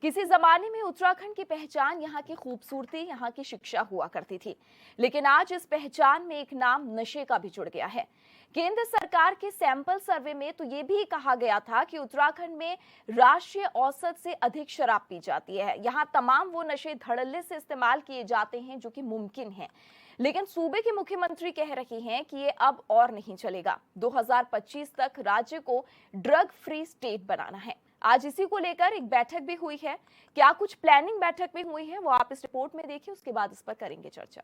किसी जमाने में उत्तराखंड की पहचान यहाँ की खूबसूरती, यहाँ की शिक्षा हुआ करती थी, लेकिन आज इस पहचान में एक नाम नशे का भी जुड़ गया है। केंद्र सरकार के सैंपल सर्वे में तो ये भी कहा गया था कि उत्तराखंड में राष्ट्रीय औसत से अधिक शराब पी जाती है। यहाँ तमाम वो नशे धड़ल्ले से इस्तेमाल किए जाते हैं जो कि मुमकिन है, लेकिन सूबे के मुख्यमंत्री कह रही हैं कि ये अब और नहीं चलेगा। 2025 तक राज्य को ड्रग फ्री स्टेट बनाना है। आज इसी को लेकर एक बैठक भी हुई है। क्या कुछ प्लानिंग बैठक में हुई है वो आप इस रिपोर्ट में देखिए, उसके बाद इस पर करेंगे चर्चा।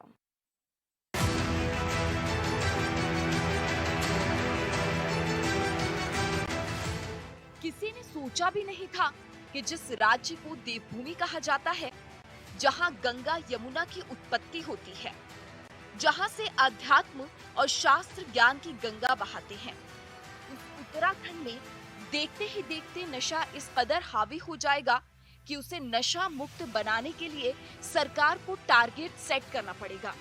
किसी ने सोचा भी नहीं था कि जिस राज्य को देवभूमि कहा जाता है, जहां गंगा यमुना की उत्पत्ति होती है, जहां से अध्यात्म और शास्त्र ज्ञान की गंगा बहाते हैं, उस उत्तराखंड में देखते ही देखते नशा इस कदर हावी हो जाएगा कि उसे नशा मुक्त बनाने के लिए सरकार को टारगेट सेट करना पड़ेगा।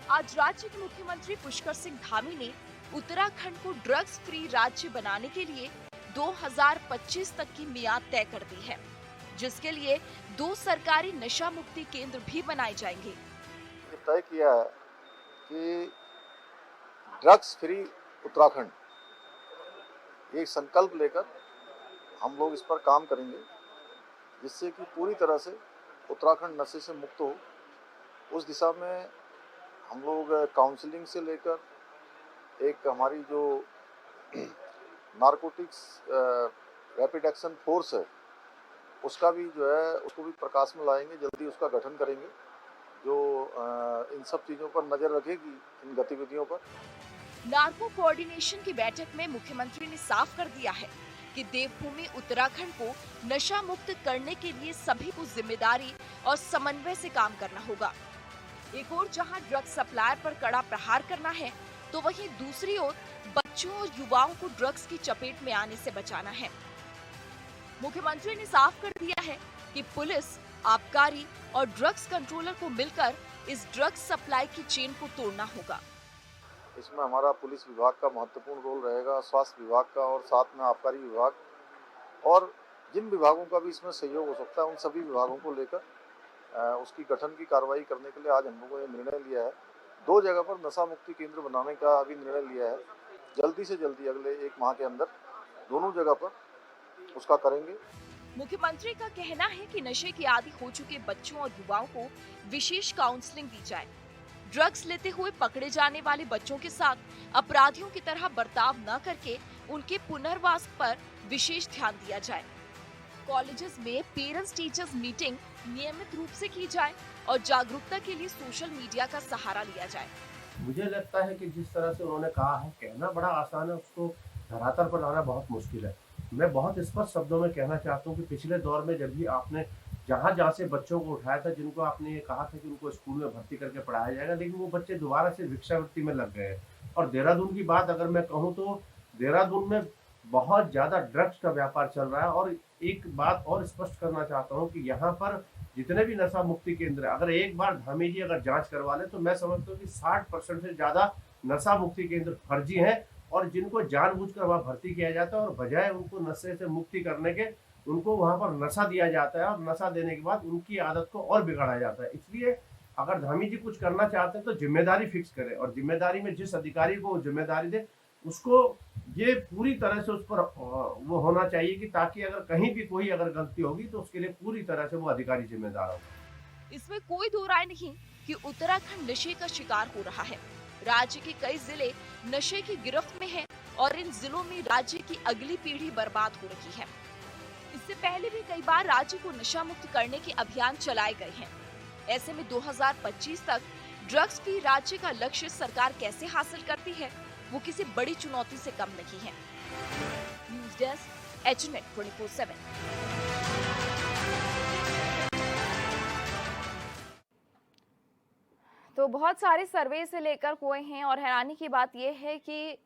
आज राज्य के मुख्यमंत्री पुष्कर सिंह धामी ने उत्तराखंड को ड्रग्स फ्री राज्य बनाने के लिए 2025 तक की मियाद तय कर दी है, जिसके लिए 2 सरकारी नशा मुक्ति केंद्र भी बनाए जाएंगे। तय किया है कि ड्रग्स फ्री उत्तराखंड, ये संकल्प लेकर हम लोग इस पर काम करेंगे, जिससे कि पूरी तरह से उत्तराखंड नशे से मुक्त हो। उस दिशा में हम लोग काउंसलिंग से लेकर एक हमारी जो नारकोटिक्स रैपिड एक्शन फोर्स है, उसका भी जो है उसको भी प्रकाश में लाएंगे। जल्दी उसका गठन करेंगे जो इन सब चीज़ों पर नज़र रखेगी, इन गतिविधियों पर। नार्को कोऑर्डिनेशन की बैठक में मुख्यमंत्री ने साफ कर दिया है कि देवभूमि उत्तराखंड को नशा मुक्त करने के लिए सभी को जिम्मेदारी और समन्वय से काम करना होगा। एक ओर जहां ड्रग्स सप्लायर पर कड़ा प्रहार करना है, तो वहीं दूसरी ओर बच्चों और युवाओं को ड्रग्स की चपेट में आने से बचाना है। मुख्यमंत्री ने साफ कर दिया है कि पुलिस, आबकारी और ड्रग्स कंट्रोलर को मिलकर इस ड्रग्स सप्लाई की चेन को तोड़ना होगा। इसमें हमारा पुलिस विभाग का महत्वपूर्ण रोल रहेगा, स्वास्थ्य विभाग का, और साथ में आबकारी विभाग, और जिन विभागों का भी इसमें सहयोग हो सकता है उन सभी विभागों को लेकर उसकी गठन की कार्रवाई करने के लिए आज हम लोगों ने निर्णय लिया है। 2 जगह पर नशा मुक्ति केंद्र बनाने का अभी निर्णय लिया है। जल्दी से जल्दी अगले 1 माह के अंदर दोनों जगह पर उसका करेंगे। मुख्यमंत्री का कहना है कि नशे की आदी हो चुके बच्चों और युवाओं को विशेष काउंसलिंग दी जाए। ड्रग्स लेते हुए पकड़े जाने वाले बच्चों के साथ अपराधियों की तरह बर्ताव न करके उनके पुनर्वास पर विशेष ध्यान दिया जाए। कॉलेजेस में पेरेंट्स टीचर्स मीटिंग नियमित रूप से की जाए और जागरूकता के लिए सोशल मीडिया का सहारा लिया जाए। मुझे लगता है कि जिस तरह से उन्होंने कहा है, कहना बड़ा आसान है, उसको धरातल पर लाना बहुत मुश्किल है। मैं बहुत स्पष्ट शब्दों में कहना चाहता हूँ कि पिछले दौर में जब भी आपने जहाँ से बच्चों को उठाया था, जिनको आपने ये कहा था कि उनको स्कूल में भर्ती करके पढ़ाया जाएगा, लेकिन वो बच्चे दोबारा से भिक्षावृत्ति में लग गए। और देहरादून की बात अगर मैं कहूँ तो देहरादून में बहुत ज़्यादा ड्रग्स का व्यापार चल रहा है। और एक बात और स्पष्ट करना चाहता हूँ कि यहाँ पर जितने भी नशा मुक्ति केंद्र है, अगर एक बार धामी जी अगर जांच करवा लें तो मैं समझता हूँ कि 60% से ज़्यादा नशा मुक्ति केंद्र फर्जी हैं, और जिनको जानबूझकर वहाँ भर्ती किया जाता है और बजाय उनको नशे से मुक्ति करने के उनको वहाँ पर नशा दिया जाता है, और नशा देने के बाद उनकी आदत को और बिगाड़ा जाता है। इसलिए अगर धामी जी कुछ करना चाहते हैं तो जिम्मेदारी फिक्स करें, और जिम्मेदारी में जिस अधिकारी को जिम्मेदारी दे उसको ये पूरी तरह से उस पर वो होना चाहिए कि ताकि अगर कहीं भी कोई अगर गलती होगी तो उसके लिए पूरी तरह से वो अधिकारी जिम्मेदार होगा। इसमें कोई दो राय नहीं कि उत्तराखंड नशे का शिकार हो रहा है। राज्य के कई जिले नशे की गिरफ्त में हैं और इन जिलों में राज्य की अगली पीढ़ी बर्बाद हो रही है। इससे पहले भी कई बार राज्य को नशा मुक्त करने के अभियान चलाए गए हैं। ऐसे में 2025 तक ड्रग्स फ्री राज्य का लक्ष्य सरकार कैसे हासिल करती है, वो किसी बड़ी चुनौती से कम नहीं है। न्यूज़ डेस्क, एचनेट 24/7। तो बहुत सारे सर्वे से लेकर हुए हैं और हैरानी की बात यह है कि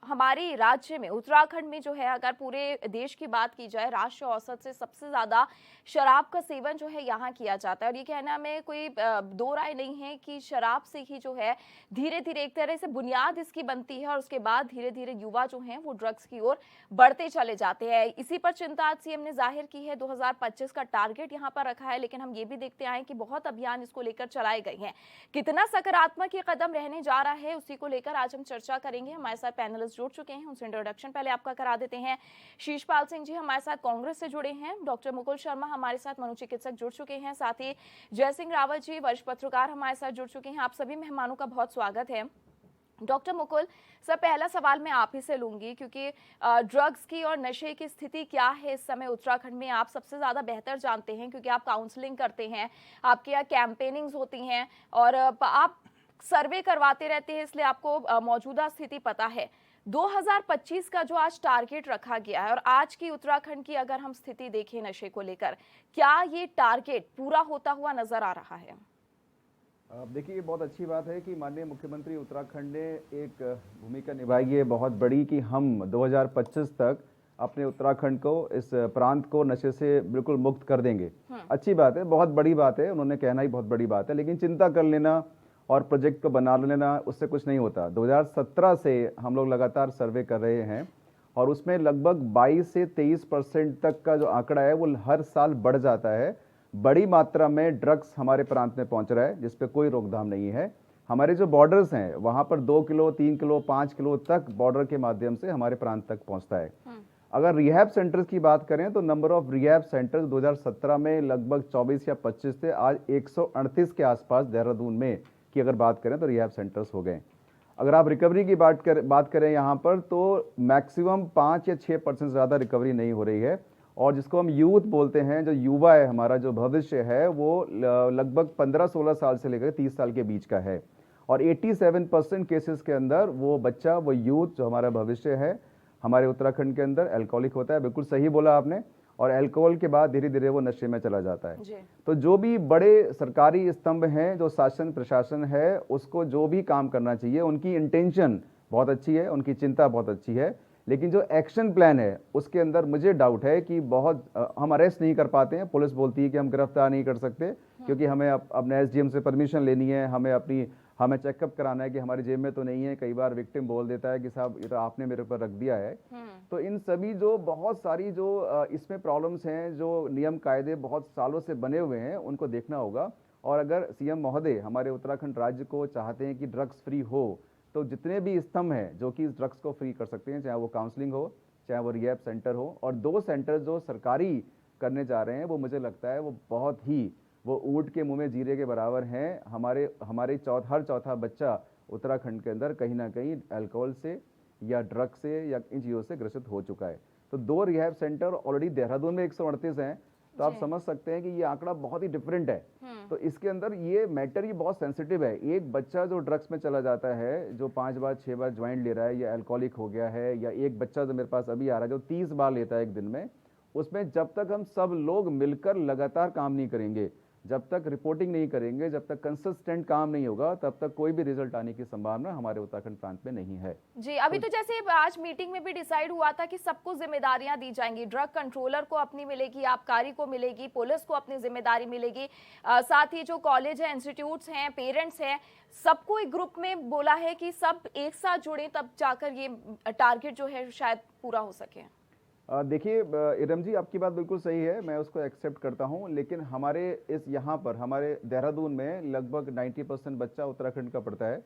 हमारे राज्य में उत्तराखंड में जो है अगर पूरे देश की बात की जाए राष्ट्रीय औसत से सबसे ज्यादा शराब का सेवन जो है यहाँ किया जाता है और ये कहना में कोई दो राय नहीं है कि शराब से ही जो है धीरे धीरे एक तरह से बुनियाद इसकी बनती है और उसके बाद धीरे धीरे युवा जो हैं वो ड्रग्स की ओर बढ़ते चले जाते हैं। इसी पर चिंता आज सीएम ने जाहिर की है। 2025 का टारगेट यहाँ पर रखा है, लेकिन हम ये भी देखते आए कि बहुत अभियान इसको लेकर चलाए गए हैं। कितना सकारात्मक ये कदम रहने जा रहा है उसी को लेकर आज हम चर्चा करेंगे। हमारे साथ पैनलिस्ट जुड़ चुके हैं, उनसे इंट्रोडक्शन पहले आपका करा देते हैं। शीशपाल सिंह जी हमारे साथ कांग्रेस से जुड़े हैं, डॉक्टर मुकुल शर्मा हमारे साथ मनोचिकित्सक जुड़ चुके हैं, साथ ही जय सिंह रावत जी वरिष्ठ पत्रकार हमारे साथ जुड़ चुके हैं। आप सभी मेहमानों का बहुत स्वागत है। डॉक्टर मुकुल सर, पहला सवाल मैं आप ही से लूंगी क्योंकि ड्रग्स की और नशे की स्थिति क्या है इस समय उत्तराखंड में आप सबसे ज़्यादा बेहतर जानते हैं क्योंकि आप काउंसलिंग करते हैं, आपके यहाँ कैंपेनिंग्स होती हैं और आप सर्वे करवाते रहते हैं, इसलिए आपको मौजूदा स्थिति पता है। 2025 का जो आज टारगेट रखा गया है और आज की उत्तराखंड की अगर हम स्थिति देखें नशे को लेकर, क्या ये टारगेट पूरा होता हुआ नजर आ रहा है? देखिए, ये बहुत अच्छी बात है कि माननीय मुख्यमंत्री उत्तराखंड ने एक भूमिका निभाई है बहुत बड़ी कि हम 2025 तक अपने उत्तराखंड को, इस प्रांत को नशे से बिल्कुल मुक्त कर देंगे। अच्छी बात है, बहुत बड़ी बात है, उन्होंने कहना ही बहुत बड़ी बात है, लेकिन चिंता कर लेना और प्रोजेक्ट को बना लेना उससे कुछ नहीं होता। 2017 से हम लोग लगातार सर्वे कर रहे हैं और उसमें लगभग 22 से 23% तक का जो आंकड़ा है वो हर साल बढ़ जाता है। बड़ी मात्रा में ड्रग्स हमारे प्रांत में पहुंच रहा है जिस पे कोई रोकथाम नहीं है। हमारे जो बॉर्डर्स हैं वहां पर 2 किलो 3 किलो 5 किलो तक बॉर्डर के माध्यम से हमारे प्रांत तक पहुंचता है। अगर रिहैब सेंटर्स की बात करें तो नंबर ऑफ रिहैब सेंटर्स 2017 में लगभग 24 या 25 थे, आज 138 के आसपास देहरादून में की अगर बात करें तो रिहैब सेंटर्स हो गए। अगर आप रिकवरी की बात करें यहाँ पर तो मैक्सिमम 5 या 6% ज़्यादा रिकवरी नहीं हो रही है। और जिसको हम यूथ बोलते हैं, जो युवा है, हमारा जो भविष्य है वो लगभग 15-16 साल से लेकर 30 साल के बीच का है और 87% केसेस के अंदर वो बच्चा, वो यूथ जो हमारा भविष्य है हमारे उत्तराखंड के अंदर एल्कोहलिक होता है। बिल्कुल सही बोला आपने। और अल्कोहल के बाद धीरे धीरे वो नशे में चला जाता है। तो जो भी बड़े सरकारी स्तंभ हैं, जो शासन प्रशासन है, उसको जो भी काम करना चाहिए, उनकी इंटेंशन बहुत अच्छी है, उनकी चिंता बहुत अच्छी है, लेकिन जो एक्शन प्लान है उसके अंदर मुझे डाउट है कि बहुत हम अरेस्ट नहीं कर पाते हैं। पुलिस बोलती है कि हम गिरफ्तार नहीं कर सकते क्योंकि हमें अपने एसडीएम से परमिशन लेनी है, हमें चेकअप कराना है कि हमारी जेब में तो नहीं है। कई बार विक्टिम बोल देता है कि साहब ये तो आपने मेरे ऊपर रख दिया है। तो इन सभी जो बहुत सारी जो इसमें प्रॉब्लम्स हैं, जो नियम कायदे बहुत सालों से बने हुए हैं, उनको देखना होगा। और अगर सीएम महोदय हमारे उत्तराखंड राज्य को चाहते हैं कि ड्रग्स फ्री हो तो जितने भी स्तंभ हैं जो कि इस ड्रग्स को फ्री कर सकते हैं, चाहे वो काउंसलिंग हो, चाहे वो रिहैब सेंटर हो, और 2 सेंटर जो सरकारी करने जा रहे हैं वो मुझे लगता है वो बहुत ही वो ऊंट के मुंह में जीरे के बराबर हैं। हर चौथा बच्चा उत्तराखंड के अंदर कहीं ना कहीं अल्कोहल से या ड्रग से या इन चीज़ों से ग्रसित हो चुका है। तो 2 रिहैब सेंटर ऑलरेडी देहरादून में 138 हैं, तो आप समझ सकते हैं कि ये आंकड़ा बहुत ही डिफरेंट है। तो इसके अंदर ये मैटर ही बहुत सेंसिटिव है। एक बच्चा जो ड्रग्स में चला जाता है, जो 5 बार 6 बार ज्वाइंट ले रहा है या अल्कोहलिक हो गया है, या एक बच्चा जो मेरे पास अभी आ रहा है जो 30 बार लेता है एक दिन में, उसमें जब तक हम सब लोग मिलकर लगातार काम नहीं करेंगे, जब तक रिपोर्टिंग नहीं करेंगे, जब तक कंसिस्टेंट काम नहीं होगा, तब तक कोई भी रिजल्ट आने की संभावना हमारे उत्तराखंड प्रांत में नहीं है। जी, अभी तो जैसे आज मीटिंग में भी डिसाइड हुआ था कि सबको जिम्मेदारियां दी जाएंगी, ड्रग कंट्रोलर को अपनी मिलेगी, आबकारी को मिलेगी, पुलिस को अपनी जिम्मेदारी मिलेगी, साथ ही जो कॉलेज है, इंस्टीट्यूट्स हैं, पेरेंट्स हैं, सबको एक ग्रुप में बोला है कि सब एक साथ जुड़े तब जाकर ये टारगेट जो है शायद पूरा हो सके। देखिए इरम जी, आपकी बात बिल्कुल सही है, मैं उसको एक्सेप्ट करता हूं, लेकिन हमारे यहाँ पर हमारे देहरादून में लगभग 90% बच्चा उत्तराखंड का पढ़ता है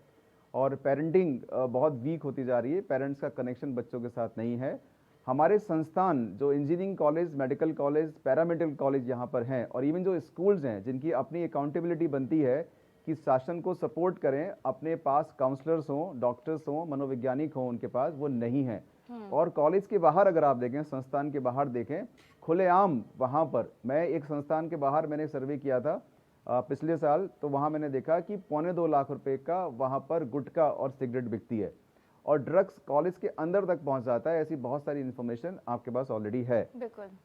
और पेरेंटिंग बहुत वीक होती जा रही है। पेरेंट्स का कनेक्शन बच्चों के साथ नहीं है। हमारे संस्थान जो engineering college, medical college, paramedical college यहाँ पर हैं, और इवन जो स्कूल्स हैं जिनकी अपनी अकाउंटेबिलिटी बनती है कि शासन को सपोर्ट करें, अपने पास काउंसलर्स हों, डॉक्टर्स हों, मनोवैज्ञानिक हों, उनके पास वो नहीं है। और कॉलेज के बाहर अगर आप देखें, संस्थान के बाहर देखें, खुलेआम वहाँ पर, मैं एक संस्थान के बाहर मैंने सर्वे किया था पिछले साल, तो वहाँ मैंने देखा कि 2.25 लाख रुपए का वहाँ पर गुटखा और सिगरेट बिकती है और ड्रग्स कॉलेज के अंदर तक पहुँच जाता है। ऐसी बहुत सारी इन्फॉर्मेशन आपके पास ऑलरेडी है।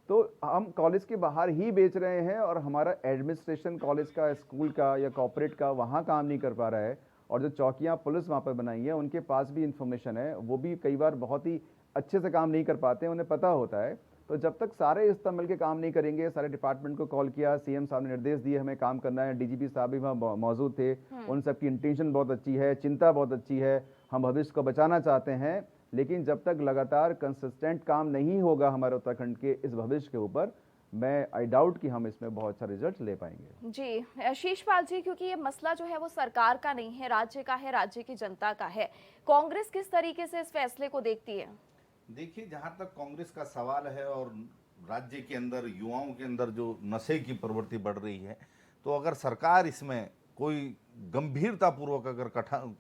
तो हम कॉलेज के बाहर ही बेच रहे हैं और हमारा एडमिनिस्ट्रेशन कॉलेज का, स्कूल का या कॉर्पोरेट का वहाँ काम नहीं कर पा रहा है और जो चौकियां पुलिस वहाँ पर बनाई है उनके पास भी इंफॉर्मेशन है, वो भी कई बार बहुत ही अच्छे से काम नहीं कर पाते हैं, उन्हें पता होता है। तो जब तक सारे इस तरह मिलकर काम नहीं करेंगे, सारे डिपार्टमेंट को कॉल किया, सीएम साहब ने निर्देश दिए हमें काम करना है, डीजीपी साहब भी वहाँ मौजूद थे, उन सबकी इंटेंशन बहुत अच्छी है, चिंता बहुत अच्छी है, हम भविष्य को बचाना चाहते हैं, लेकिन जब तक लगातार कंसिस्टेंट काम नहीं होगा हमारे उत्तराखंड के इस भविष्य के ऊपर, मैं आई डाउट कि हम इसमें बहुत अच्छा रिजल्ट ले पाएंगे। जी शीशपाल जी, क्योंकि ये मसला जो है वो सरकार का नहीं है, राज्य का है, राज्य की जनता का है। कांग्रेस किस तरीके से इस फैसले को देखती है? देखिए, जहां तक कांग्रेस का सवाल है और राज्य के अंदर युवाओं के अंदर जो नशे की प्रवृत्ति बढ़ रही है, तो अगर सरकार इसमें कोई गंभीरतापूर्वक अगर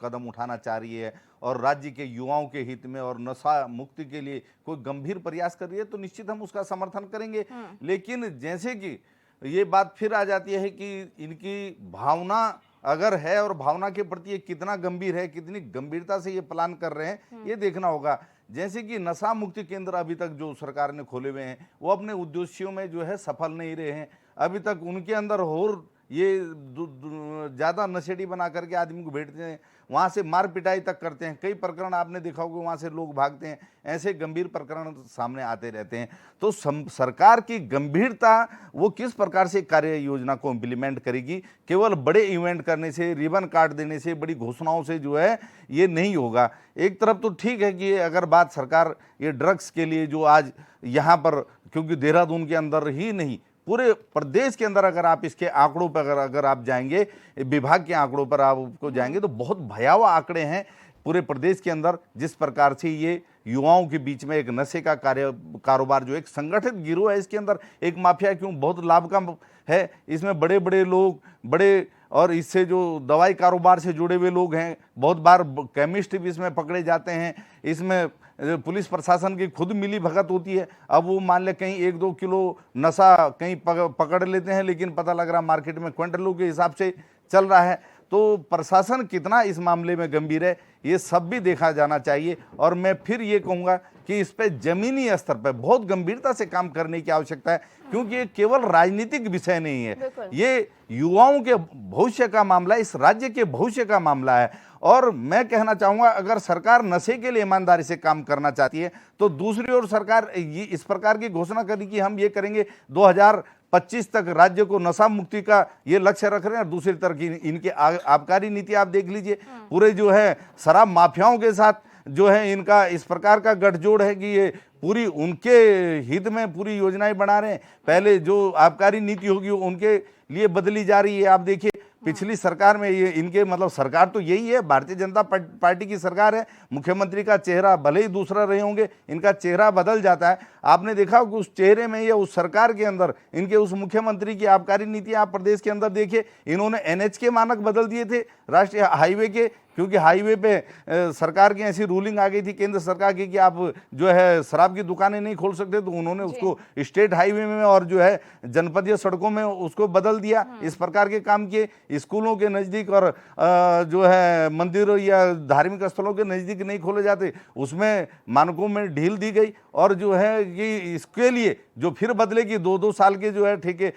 कदम उठाना चाह रही है और राज्य के युवाओं के हित में और नशा मुक्ति के लिए कोई गंभीर प्रयास कर रही है, तो निश्चित हम उसका समर्थन करेंगे। लेकिन जैसे कि ये बात फिर आ जाती है कि इनकी भावना अगर है और भावना के प्रति ये कितना गंभीर है, कितनी गंभीरता से ये प्लान कर रहे हैं, ये देखना होगा। जैसे कि नशा मुक्ति केंद्र अभी तक जो सरकार ने खोले हुए हैं, वो अपने उद्देश्यों में जो है सफल नहीं रहे हैं। अभी तक उनके अंदर और ये ज़्यादा नशेड़ी बना करके आदमी को भेजते हैं, वहाँ से मार पिटाई तक करते हैं। कई प्रकरण आपने देखा होगा, वहाँ से लोग भागते हैं, ऐसे गंभीर प्रकरण सामने आते रहते हैं। तो सरकार की गंभीरता वो किस प्रकार से कार्य योजना को इम्प्लीमेंट करेगी, केवल बड़े इवेंट करने से, रिबन काट देने से, बड़ी घोषणाओं से जो है ये नहीं होगा। एक तरफ तो ठीक है कि अगर बात सरकार ये ड्रग्स के लिए जो आज यहाँ पर, क्योंकि देहरादून के अंदर ही नहीं पूरे प्रदेश के अंदर अगर आप इसके आंकड़ों पर अगर आप जाएंगे, विभाग के आंकड़ों पर आपको जाएंगे तो बहुत भयावह आंकड़े हैं पूरे प्रदेश के अंदर। जिस प्रकार से ये युवाओं के बीच में एक नशे का कारोबार जो एक संगठित गिरोह है, इसके अंदर एक माफिया क्यों बहुत लाभ का है, इसमें बड़े बड़े लोग, बड़े और इससे जो दवाई कारोबार से जुड़े हुए लोग हैं, बहुत बार केमिस्ट भी इसमें पकड़े जाते हैं। इसमें पुलिस प्रशासन की खुद मिली भगत होती है। अब वो मान ले कहीं 1-2 किलो नशा कहीं पकड़ लेते हैं, लेकिन पता लग रहा मार्केट में क्विंटलों के हिसाब से चल रहा है। तो प्रशासन कितना इस मामले में गंभीर है, ये सब भी देखा जाना चाहिए। और मैं फिर ये कहूँगा कि इस पर जमीनी स्तर पर बहुत गंभीरता से काम करने की आवश्यकता है, क्योंकि ये केवल राजनीतिक विषय नहीं है, ये युवाओं के भविष्य का मामला है, इस राज्य के भविष्य का मामला है। और मैं कहना चाहूँगा, अगर सरकार नशे के लिए ईमानदारी से काम करना चाहती है, तो दूसरी ओर सरकार ये इस प्रकार की घोषणा करी कि हम ये करेंगे 2025 तक राज्य को नशा मुक्ति का ये लक्ष्य रख रहे हैं। दूसरी तरफ इनके आबकारी नीति आप देख लीजिए, पूरे जो है शराब माफियाओं के साथ जो है इनका इस प्रकार का गठजोड़ है कि ये पूरी उनके हित में पूरी योजनाएं बना रहे हैं। पहले जो आबकारी नीति होगी उनके लिए बदली जा रही है। आप देखिए पिछली सरकार में ये इनके मतलब सरकार तो यही है, भारतीय जनता पार्टी की सरकार है, मुख्यमंत्री का चेहरा भले ही दूसरा रहे होंगे, इनका चेहरा बदल जाता है। आपने देखा कि उस चेहरे में या उस सरकार के अंदर इनके उस मुख्यमंत्री की आबकारी नीति आप प्रदेश के अंदर देखिए, इन्होंने NH के मानक बदल दिए थे राष्ट्रीय हाईवे के, क्योंकि हाईवे पे सरकार की ऐसी रूलिंग आ गई थी केंद्र सरकार की कि आप जो है शराब की दुकानें नहीं खोल सकते, तो उन्होंने उसको स्टेट हाईवे में और जो है जनपदीय सड़कों में उसको बदल दिया। इस प्रकार के काम किए। स्कूलों के नज़दीक और जो है मंदिरों या धार्मिक स्थलों के नज़दीक नहीं खोले जाते, उसमें मानकों में ढील दी गई। और जो है कि इसके लिए जो फिर बदले कि 2-2 साल के जो है ठेके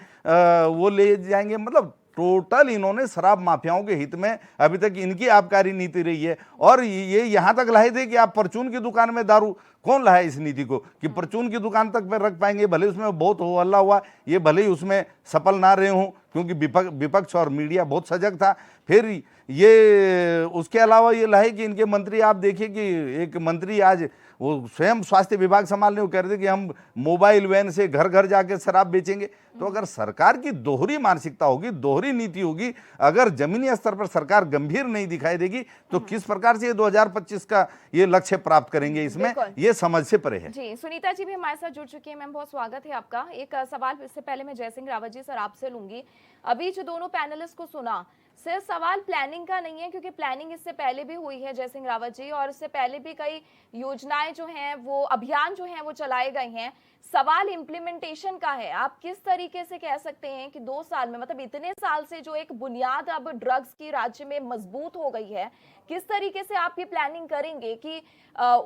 वो ले जाएंगे। मतलब टोटल इन्होंने शराब माफियाओं के हित में अभी तक इनकी आबकारी नीति रही है। और ये यहाँ तक लाए थे कि आप परचून की दुकान में दारू, कौन लाया इस नीति को कि परचून की दुकान तक पे रख पाएंगे। भले उसमें बहुत हो हल्ला हुआ, ये भले ही उसमें सफल ना रहे हों, क्योंकि विपक्ष और मीडिया बहुत सजग था। फिर ये उसके अलावा ये लाए कि इनके मंत्री, आप देखिए कि एक मंत्री आज वो स्वयं स्वास्थ्य विभाग संभालने, वो कह रहे थे कि हम मोबाइल वैन से घर घर जाके शराब बेचेंगे। तो अगर सरकार की दोहरी मानसिकता होगी, दोहरी नीति होगी, अगर जमीनी स्तर पर सरकार गंभीर नहीं दिखाई देगी, तो किस प्रकार से ये 2025 का ये लक्ष्य प्राप्त करेंगे, इसमें ये समझ से परे है। जी, सुनीता जी भी हमारे साथ जुड़ चुकी है। मैम, बहुत स्वागत है आपका। एक सवाल इससे पहले मैं जय सिंह रावत जी सर आपसे लूंगी। अभी जो दोनों पैनलिस्ट को सुना, सिर्फ सवाल प्लानिंग का नहीं है, क्योंकि प्लानिंग इससे पहले भी हुई है जय सिंह रावत जी, और इससे पहले भी कई योजनाएं जो हैं, वो अभियान जो हैं वो चलाए गए हैं। सवाल इम्प्लीमेंटेशन का है। आप किस तरीके से कह सकते हैं कि 2 साल में, मतलब इतने साल से जो एक बुनियाद अब ड्रग्स की राज्य में मजबूत हो गई है, किस तरीके से आप ये प्लानिंग करेंगे कि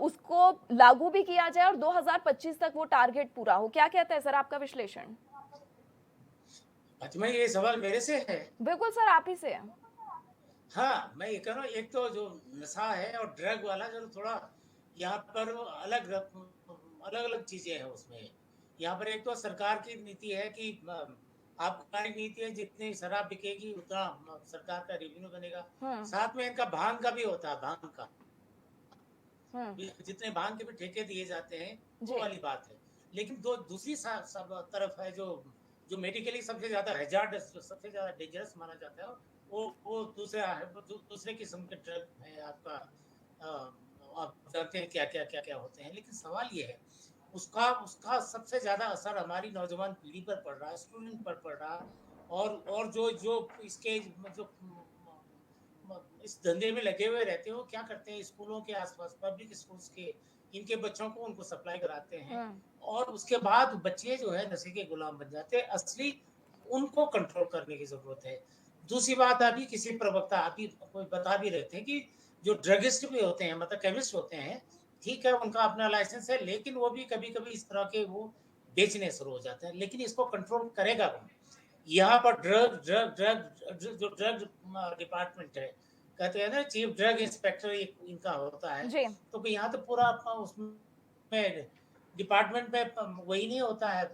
उसको लागू भी किया जाए और 2025 तक वो टारगेट पूरा हो? क्या कहता है सर आपका विश्लेषण? अच्छा, ये सवाल मेरे से है? बिल्कुल सर, आप ही से है। हाँ, मैं ये कह रहा हूँ, एक तो जो नशा है और ड्रग वाला जो थोड़ा यहाँ पर अलग-अलग चीज़ें हैं उसमें। यहाँ पर एक तो सरकार की नीति है कि आबकारी नीति है, जितनी शराब बिकेगी उतना सरकार का रेवेन्यू बनेगा। हम्म। साथ में इनका भांग का भी होता है, भांग का। हम्म। जितने भांग के भी ठेके दिए जाते हैं, जी। वो वाली बात है। लेकिन दूसरी सब तरफ है जो मेडिकली सबसे ज्यादा हैजार्डस, जो सबसे ज्यादा डेंजरस माना जाता है, वो दूसरा है, वो दूसरे किस्म के ड्रग है आपका। आप जानते हैं क्या होते हैं, लेकिन सवाल ये है, उसका उसका सबसे ज्यादा असर हमारी नौजवान पीढ़ी पर पड़ रहा है, स्टूडेंट पर पड़ रहा है। और जो जो इसके जो इस धंधे में लगे हुए रहते हो, क्या करते हैं, स्कूलों के आसपास पब्लिक स्कूल्स के इनके बच्चों को उनको सप्लाई कराते हैं, और उसके बाद बच्चे जो है नशे के गुलाम बन जाते हैं। असली उनको कंट्रोल करने की जरूरत है। दूसरी बात, अभी किसी प्रवक्ता अभी कोई बता भी रहे थे कि जो ड्रगिस्ट भी होते हैं, मतलब केमिस्ट होते हैं, ठीक है, उनका अपना लाइसेंस है, लेकिन वो भी कभी कभी इस तरह के वो बेचने शुरू हो जाते हैं। लेकिन इसको कंट्रोल करेगा कौन? यहाँ पर ड्रग ड्रग ड्रग जो ड्रग डिपार्टमेंट है, कहते हैं ना चीफ ड्रग इंस्पेक्टर इनका होता है। जी। तो यहाँ तो पूरा उसमें डिपार्टमेंट में वही नहीं होता है,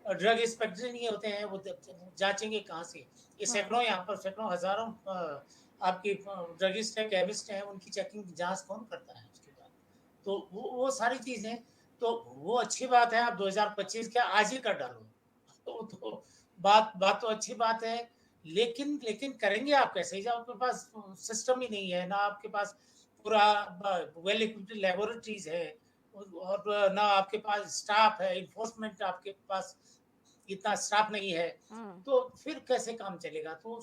ड्रग इंस्पेक्टर नहीं होते हैं, वो जांचेंगे कहाँ से? ये सैकड़ों, यहाँ पर सैकड़ों हजारों आपकी ड्रगिस्ट है, केमिस्ट है, उनकी चेकिंग जांच कौन करता है उसके बाद? तो वो सारी चीजें, तो वो अच्छी बात है, आप 2025 के आज ही कर डालो, तो बात तो अच्छी बात है। लेकिन करेंगे आप कैसे, जब आपके पास सिस्टम ही नहीं है, ना आपके पास पूरा वेल इक्विप्ड लेबोरेटरीज है, और ना आपके पास स्टाफ है, इन्फोर्समेंट आपके पास इतना स्टाफ नहीं है, तो फिर कैसे काम चलेगा? तो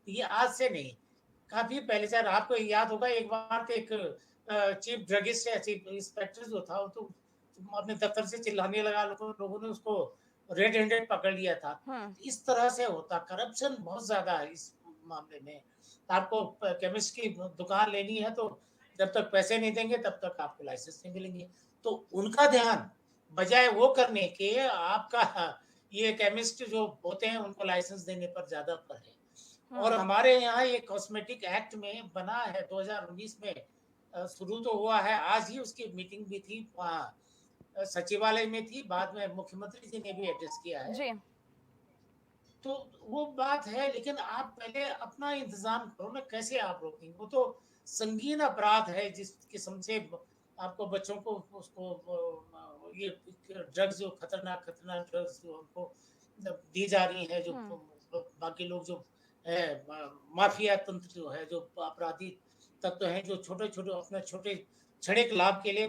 ये आज से नहीं, काफी पहले से, आपको याद होगा एक बार तो एक चीफ ड्रगिस्ट है, चीफ इंस्पेक्टर जो था, वो तो अपने दफ्तर से चिल्लाने लगा, लोगों ने उसको रेड हैंडेड पकड़ लिया था। इस तरह से होता, करप्शन बहुत ज्यादा है इस मामले में। आपको केमिस्ट की दुकान लेनी है, तो जब तक पैसे नहीं देंगे तब तक आपको लाइसेंस नहीं मिलेंगे। तो उनका ध्यान बजाय वो करने के, आपका ये केमिस्ट जो होते हैं उनको लाइसेंस देने पर ज्यादा पर है। और हमारे यहाँ ये कॉस्मेटिक एक्ट में बना है 2019 में, शुरू तो हुआ है, आज ही उसकी मीटिंग भी थी, सचिवालय में थी, बाद में मुख्यमंत्री जी ने भी एड्रेस किया है जी। तो वो बात है। लेकिन आप पहले अपना इंतजाम करो ना, कैसे आप रोकेंगे? वो तो संगीन अपराध है, जिस किस्म से आपको बच्चों को उसको ये ड्रग्स, जो खतरनाक ड्रग्स जो हमको दी जा रही है, जो बाकी लोग जो है, माफिया तंत्र जो है, जो अपराधी तत्व हैं, जो छोटे छोटे अपने छोटे क्षणिक लाभ के लिए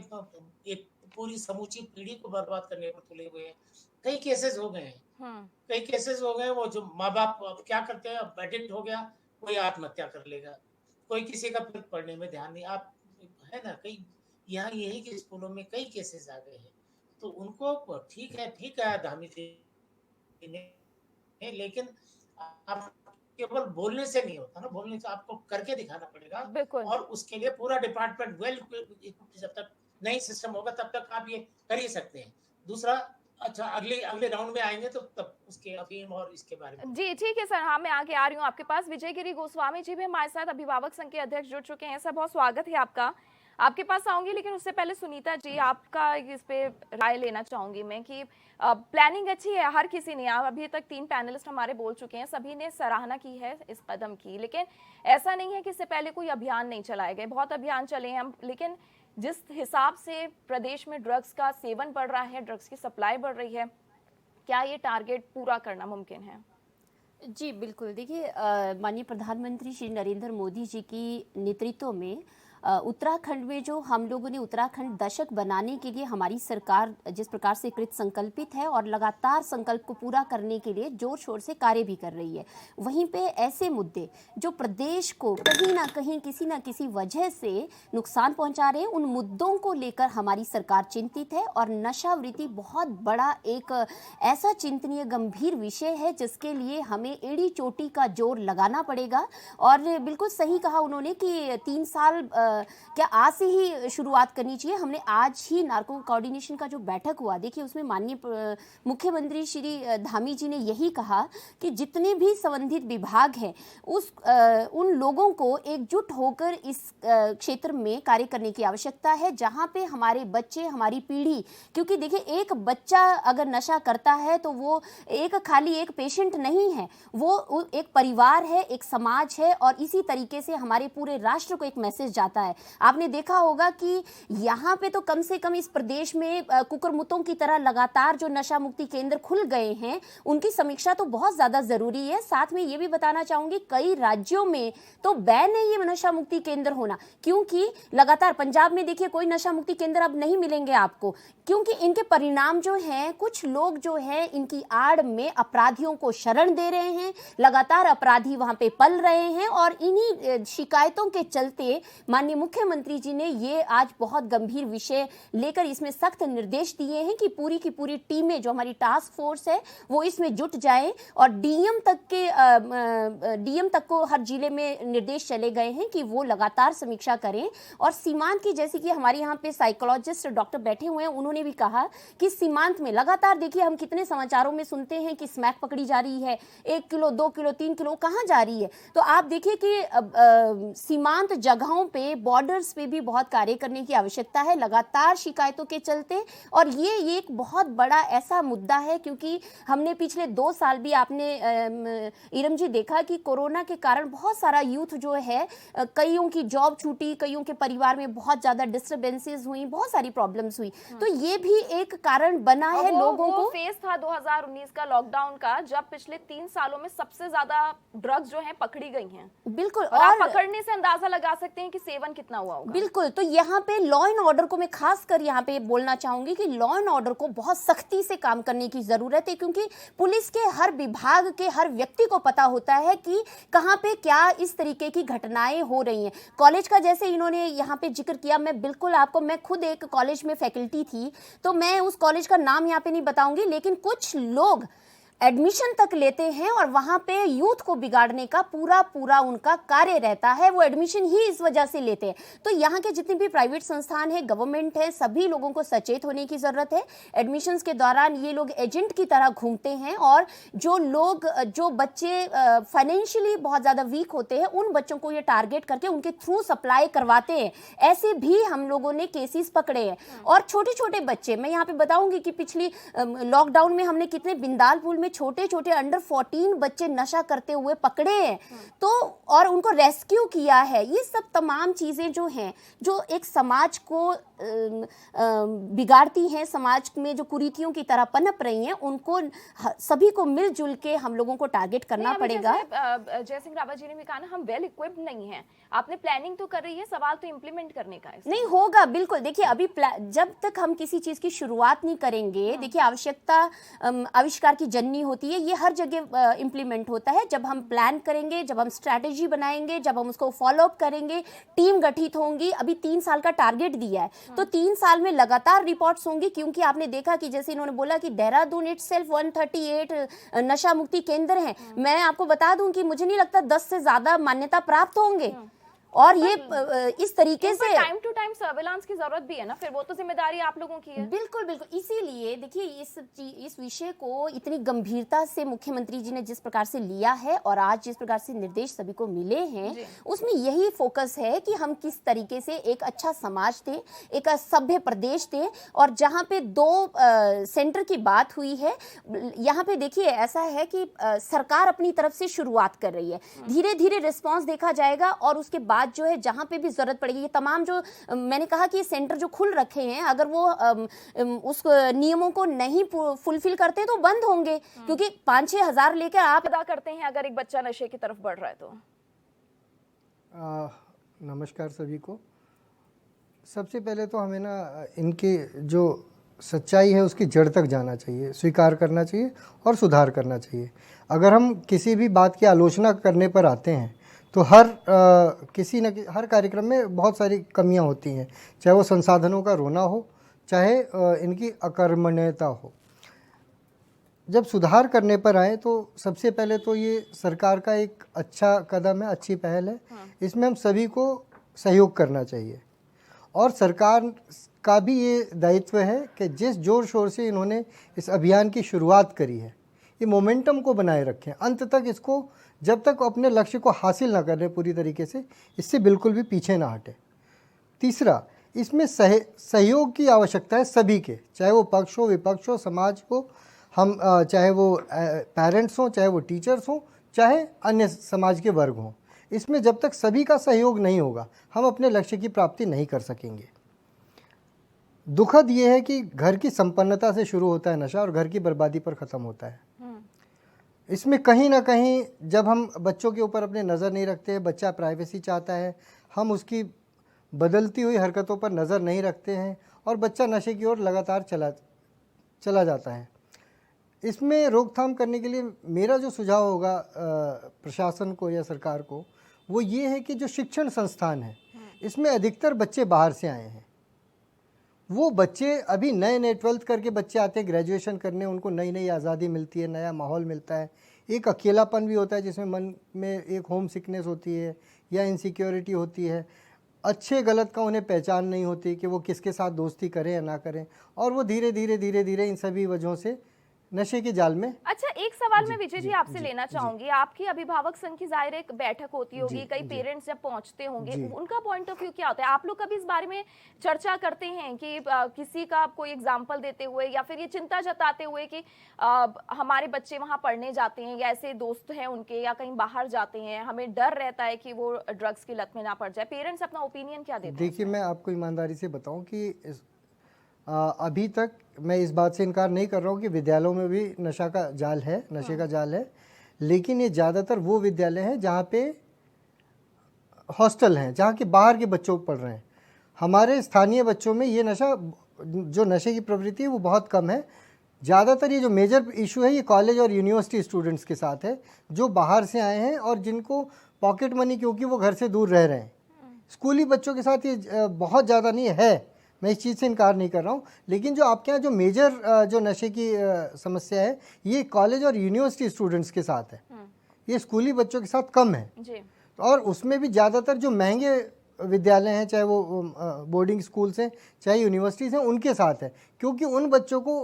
एक पूरी समूची पीढ़ी को बर्बाद करने पर तुले हुए हैं। कई केसेस हो गए हैं, कई केसेस हो गए। वो जो माँ बाप अब क्या करते हैं, अब एडिक्ट हो गया, कोई आत्महत्या कर लेगा, कोई किसी का फिर पढ़ने में ध्यान नहीं। आप है ना, कई यहाँ यही के स्कूलों में कई केसेस आ गए हैं। तो उनको ठीक है धामी देने, लेकिन आप केवल बोलने से नहीं होता ना, बोलने से आपको करके दिखाना पड़ेगा। बिल्कुल। और उसके लिए पूरा डिपार्टमेंट वेल, जब तक नई सिस्टम होगा तब तक आप ये कर ही सकते हैं। दूसरा, अच्छा, अगले राउंड में आएंगे तो तब उसके अफीम और इसके बारे में। जी ठीक है सर, हाँ मैं आगे आ रही हूँ आपके पास। विजयगिरी गोस्वामी जी भी हमारे साथ, अभिभावक संघ के अध्यक्ष, जुड़ चुके हैं। सर बहुत स्वागत है आपका, आपके पास आऊंगी, लेकिन उससे पहले सुनीता जी, आपका इस पे राय लेना चाहूंगी मैं कि प्लानिंग अच्छी है, हर किसी ने, अभी तक 3 पैनलिस्ट हमारे बोल चुके हैं, सभी ने सराहना की है इस कदम की, लेकिन ऐसा नहीं है कि इससे पहले कोई अभियान नहीं चलाए गए, बहुत अभियान चले हैं हम, लेकिन जिस हिसाब से प्रदेश में ड्रग्स का सेवन बढ़ रहा है, ड्रग्स की सप्लाई बढ़ रही है, क्या ये टारगेट पूरा करना मुमकिन है? जी बिल्कुल, देखिए माननीय प्रधानमंत्री श्री नरेंद्र मोदी जी की नेतृत्व में उत्तराखंड में जो हम लोगों ने उत्तराखंड दशक बनाने के लिए हमारी सरकार जिस प्रकार से कृत संकल्पित है और लगातार संकल्प को पूरा करने के लिए जोर शोर से कार्य भी कर रही है, वहीं पे ऐसे मुद्दे जो प्रदेश को कहीं ना कहीं किसी न किसी वजह से नुकसान पहुंचा रहे हैं, उन मुद्दों को लेकर हमारी सरकार चिंतित है। और नशावृत्ति बहुत बड़ा एक ऐसा चिंतनीय गंभीर विषय है जिसके लिए हमें एड़ी चोटी का जोर लगाना पड़ेगा। और बिल्कुल सही कहा उन्होंने कि 3 साल क्या आज से ही शुरुआत करनी चाहिए? हमने आज ही नार्को कोऑर्डिनेशन का जो बैठक हुआ, देखिए उसमें माननीय मुख्यमंत्री श्री धामी जी ने यही कहा कि जितने भी संबंधित विभाग हैं उन लोगों को एकजुट होकर इस क्षेत्र में कार्य करने की आवश्यकता है, जहां पे हमारे बच्चे, हमारी पीढ़ी, क्योंकि देखिए एक बच्चा अगर नशा करता है तो वो खाली एक पेशेंट नहीं है, वो एक परिवार है, एक समाज है, और इसी तरीके से हमारे पूरे राष्ट्र को एक मैसेज जाता है। आपने देखा होगा कि यहाँ पे तो कम से कम इस प्रदेश में कुकुरमुत्तों की तरह लगातार जो नशा मुक्ति केंद्र खुल गए हैं, उनकी समीक्षा तो बहुत ज्यादा जरूरी है। साथ में ये भी बताना चाहूंगी, कई राज्यों में तो बैन है ये नशा मुक्ति केंद्र होना, क्योंकि लगातार पंजाब में देखिए कोई नशा मुक्ति केंद्र अब नहीं मिलेंगे आपको, क्योंकि इनके परिणाम जो हैं, कुछ लोग जो हैं इनकी आड़ में अपराधियों को शरण दे रहे हैं, लगातार अपराधी वहां पे पल रहे हैं, और इन्हीं शिकायतों के चलते माननीय मुख्यमंत्री जी ने ये आज बहुत गंभीर विषय लेकर इसमें सख्त निर्देश दिए हैं कि पूरी की पूरी टीमें, जो हमारी टास्क फोर्स है, वो इसमें जुट जाएं, और डीएम तक को हर जिले में निर्देश चले गए हैं कि वो लगातार समीक्षा करें। और सीमांत की, जैसे कि हमारे यहाँ पे साइकोलॉजिस्ट डॉक्टर बैठे हुए हैं, उन्होंने भी कहा कि सीमांत में लगातार देखिए हम कितने समाचारों में सुनते हैं कि स्मैक पकड़ी जा रही है, 1 किलो 2 किलो 3 किलो कहाँ जा रही है। तो आप देखिए कि सीमांत जगहों पे, बॉर्डर्स पे भी बहुत कार्य करने की आवश्यकता है लगातार शिकायतों के चलते। और ये एक बहुत बड़ा ऐसा मुद्दा है, क्योंकि हमने पिछले 2 साल भी, आपने इरम जी देखा कि कोरोना के कारण बहुत सारा यूथ जो है, कईयों की जॉब छूटी, कईयों के परिवार में बहुत ज्यादा डिस्टर्बेंसेस हुई, बहुत सारी प्रॉब्लम्स हुई। तो ये भी एक कारण बना है लोगों को। फेज था 2019 का लॉकडाउन का, जब पिछले 3 सालों में सबसे ज्यादा ड्रग्स जो हैं पकड़ी गई हैं। बिल्कुल, और आप पकड़ने से अंदाजा लगा सकते हैं कि सेवन कितना हुआ होगा। बिल्कुल, तो यहाँ पे लॉ एंड ऑर्डर को मैं खासकर यहाँ पे बोलना चाहूंगी कि लॉ एंड ऑर्डर को बहुत सख्ती से काम करने की जरूरत है, क्योंकि पुलिस के हर विभाग के हर व्यक्ति को पता होता है कि कहाँ पे क्या इस तरीके की घटनाएं हो रही हैं। कॉलेज का जैसे इन्होंने यहाँ पे जिक्र किया, मैं बिल्कुल आपको, मैं खुद एक कॉलेज में फैकल्टी थी, तो मैं उस कॉलेज का नाम यहाँ पे नहीं बताऊंगी, लेकिन कुछ लोग एडमिशन तक लेते हैं और वहां पे यूथ को बिगाड़ने का पूरा उनका कार्य रहता है। वो एडमिशन ही इस वजह से लेते हैं। तो यहाँ के जितने भी प्राइवेट संस्थान है, गवर्नमेंट है, सभी लोगों को सचेत होने की जरूरत है। एडमिशन्स के दौरान ये लोग एजेंट की तरह घूमते हैं, और जो बच्चे फाइनेंशियली बहुत ज्यादा वीक होते हैं, उन बच्चों को ये टारगेट करके उनके थ्रू सप्लाई करवाते हैं। ऐसे भी हम लोगों ने केसेस पकड़े हैं। और छोटे छोटे बच्चे, मैं यहाँ पे बताऊंगी कि पिछली लॉकडाउन में हमने कितने बिंदालपुर में छोटे छोटे अंडर 14 बच्चे नशा करते हुए पकड़े हैं, तो और उनको रेस्क्यू किया है। ये सब तमाम चीजें जो हैं, जो एक समाज को बिगाड़ती हैं, समाज में जो कुरीतियों की तरह पनप रही हैं, उनको सभी को मिलजुल के हम लोगों को टारगेट करना पड़ेगा। जय सिंह रावत जी ने भी कहा ना, हम वेल इक्विप्ड नहीं हैं। आपने प्लानिंग तो कर रही है, सवाल तो इम्प्लीमेंट करने का है। नहीं होगा, बिल्कुल। देखिए अभी जब तक हम किसी चीज की शुरुआत नहीं करेंगे, देखिए आवश्यकता आविष्कार की जननी होती है, ये हर जगह इम्प्लीमेंट होता है। जब हम प्लान करेंगे, जब हम स्ट्रैटेजी बनाएंगे, जब हम उसको फॉलो अप करेंगे, टीम गठित होंगी। अभी 3 साल का टारगेट दिया है, तो 3 साल में लगातार रिपोर्ट्स होंगी, क्योंकि आपने देखा कि जैसे इन्होंने बोला कि देहरादून इटसेल्फ 138 नशा मुक्ति केंद्र हैं। मैं आपको बता दूं कि मुझे नहीं लगता 10 से ज्यादा मान्यता प्राप्त होंगे। और ये इस तरीके से टाइम टू टाइम सर्वेलांस की जरूरत भी है ना, फिर वो तो जिम्मेदारी आप लोगों की है। बिल्कुल बिल्कुल। इसीलिए देखिए इस विषय को इतनी गंभीरता से मुख्यमंत्री जी ने जिस प्रकार से लिया है, और आज जिस प्रकार से निर्देश सभी को मिले हैं, उसमें यही फोकस है कि हम किस तरीके से एक अच्छा समाज दें, एक सभ्य प्रदेश दें। और जहाँ पे 2 सेंटर की बात हुई है, यहाँ पे देखिए ऐसा है कि सरकार अपनी तरफ से शुरुआत कर रही है, धीरे धीरे रिस्पॉन्स देखा जाएगा, और उसके बाद जो है जहां पे भी जरूरत पड़ेगी, ये तमाम जो मैंने कहा कि ये सेंटर जो खुल रखे हैं, अगर वो उस नियमों को नहीं फुलफिल करते तो बंद होंगे, क्योंकि 5-6 हजार लेकर आप अदा करते हैं अगर एक बच्चा नशे की तरफ बढ़ रहा है तो। नमस्कार सभी को। सबसे पहले तो हमें ना इनके जो सच्चाई है उसकी जड़ तक जाना चाहिए, स्वीकार करना चाहिए और सुधार करना चाहिए। अगर हम किसी भी बात की आलोचना करने पर आते हैं तो हर कार्यक्रम में बहुत सारी कमियां होती हैं, चाहे वो संसाधनों का रोना हो, चाहे इनकी अकर्मण्यता हो। जब सुधार करने पर आए तो सबसे पहले तो ये सरकार का एक अच्छा कदम है, अच्छी पहल है। इसमें हम सभी को सहयोग करना चाहिए। और सरकार का भी ये दायित्व है कि जिस जोर शोर से इन्होंने इस अभियान की शुरुआत करी है, ये मोमेंटम को बनाए रखें, अंत तक इसको, जब तक अपने लक्ष्य को हासिल ना करें पूरी तरीके से, इससे बिल्कुल भी पीछे ना हटे। तीसरा, इसमें सहयोग की आवश्यकता है सभी के, चाहे वो पक्ष हो, विपक्ष हो, समाज हो, हम चाहे वो पेरेंट्स हों, चाहे वो टीचर्स हों, चाहे अन्य समाज के वर्ग हों। इसमें जब तक सभी का सहयोग नहीं होगा, हम अपने लक्ष्य की प्राप्ति नहीं कर सकेंगे। दुखद ये है कि घर की संपन्नता से शुरू होता है नशा और घर की बर्बादी पर ख़त्म होता है। इसमें कहीं ना कहीं जब हम बच्चों के ऊपर अपने नज़र नहीं रखते, बच्चा प्राइवेसी चाहता है, हम उसकी बदलती हुई हरकतों पर नज़र नहीं रखते हैं और बच्चा नशे की ओर लगातार चला जाता है। इसमें रोकथाम करने के लिए मेरा जो सुझाव होगा प्रशासन को या सरकार को, वो ये है कि जो शिक्षण संस्थान है, इसमें अधिकतर बच्चे बाहर से आए हैं। वो बच्चे अभी नए 12th करके बच्चे आते हैं ग्रेजुएशन करने, उनको नई आज़ादी मिलती है, नया माहौल मिलता है, एक अकेलापन भी होता है जिसमें मन में एक होम सिकनेस होती है या इनसिक्योरिटी होती है, अच्छे गलत का उन्हें पहचान नहीं होती कि वो किसके साथ दोस्ती करें या ना करें, और वो धीरे धीरे इन सभी वजहों से नशे के जाल में। अच्छा, एक सवाल मैं विजय जी आपसे लेना चाहूंगी। आपकी अभिभावक संघ की जाहिर एक बैठक होती होगी, कई पेरेंट्स जब पहुंचते होंगे, उनका पॉइंट ऑफ व्यू क्या होता है? आप लोग कभी इस बारे में चर्चा करते हैं कि किसी का कोई एग्जांपल देते हुए या फिर ये चिंता जताते हुए कि हमारे बच्चे वहां पढ़ने जाते हैं या ऐसे दोस्त हैं उनके या कहीं बाहर जाते हैं, हमें डर रहता है कि वो ड्रग्स की लत में ना पड़ जाए, पेरेंट्स अपना ओपिनियन क्या देते हैं? देखिए, मैं आपको ईमानदारी से बताऊं कि अभी तक मैं इस बात से इनकार नहीं कर रहा हूँ कि विद्यालयों में भी नशे का जाल है, लेकिन ये ज़्यादातर वो विद्यालय हैं जहाँ पे हॉस्टल हैं, जहाँ के बाहर के बच्चों पढ़ रहे हैं। हमारे स्थानीय बच्चों में ये नशे की प्रवृत्ति है वो बहुत कम है। ज़्यादातर ये जो मेजर इशू है ये कॉलेज और यूनिवर्सिटी स्टूडेंट्स के साथ है, जो बाहर से आए हैं और जिनको पॉकेट मनी, क्योंकि वो घर से दूर रह रहे हैं। स्कूली बच्चों के साथ ये बहुत ज़्यादा नहीं है, मैं इस चीज़ से इनकार नहीं कर रहा हूँ, लेकिन जो आपके यहाँ जो मेजर जो नशे की समस्या है ये कॉलेज और यूनिवर्सिटी स्टूडेंट्स के साथ है, ये स्कूली बच्चों के साथ कम है जी। और उसमें भी ज़्यादातर जो महंगे विद्यालय हैं, चाहे वो बोर्डिंग स्कूल्स हैं चाहे यूनिवर्सिटीज़ हैं, उनके साथ है, क्योंकि उन बच्चों को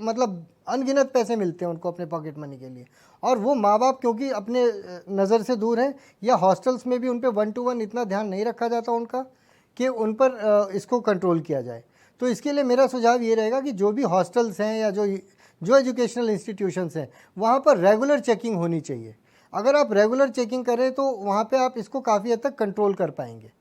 मतलब अनगिनत पैसे मिलते हैं उनको अपने पॉकेट मनी के लिए, और वो माँ बाप क्योंकि अपने नज़र से दूर हैं, या हॉस्टल्स में भी उन पर 1-to-1 इतना ध्यान नहीं रखा जाता उनका कि उन पर इसको कंट्रोल किया जाए। तो इसके लिए मेरा सुझाव ये रहेगा कि जो भी हॉस्टल्स हैं या जो एजुकेशनल इंस्टीट्यूशंस हैं, वहाँ पर रेगुलर चेकिंग होनी चाहिए। अगर आप रेगुलर चेकिंग करें तो वहाँ पे आप इसको काफ़ी हद तक कंट्रोल कर पाएंगे।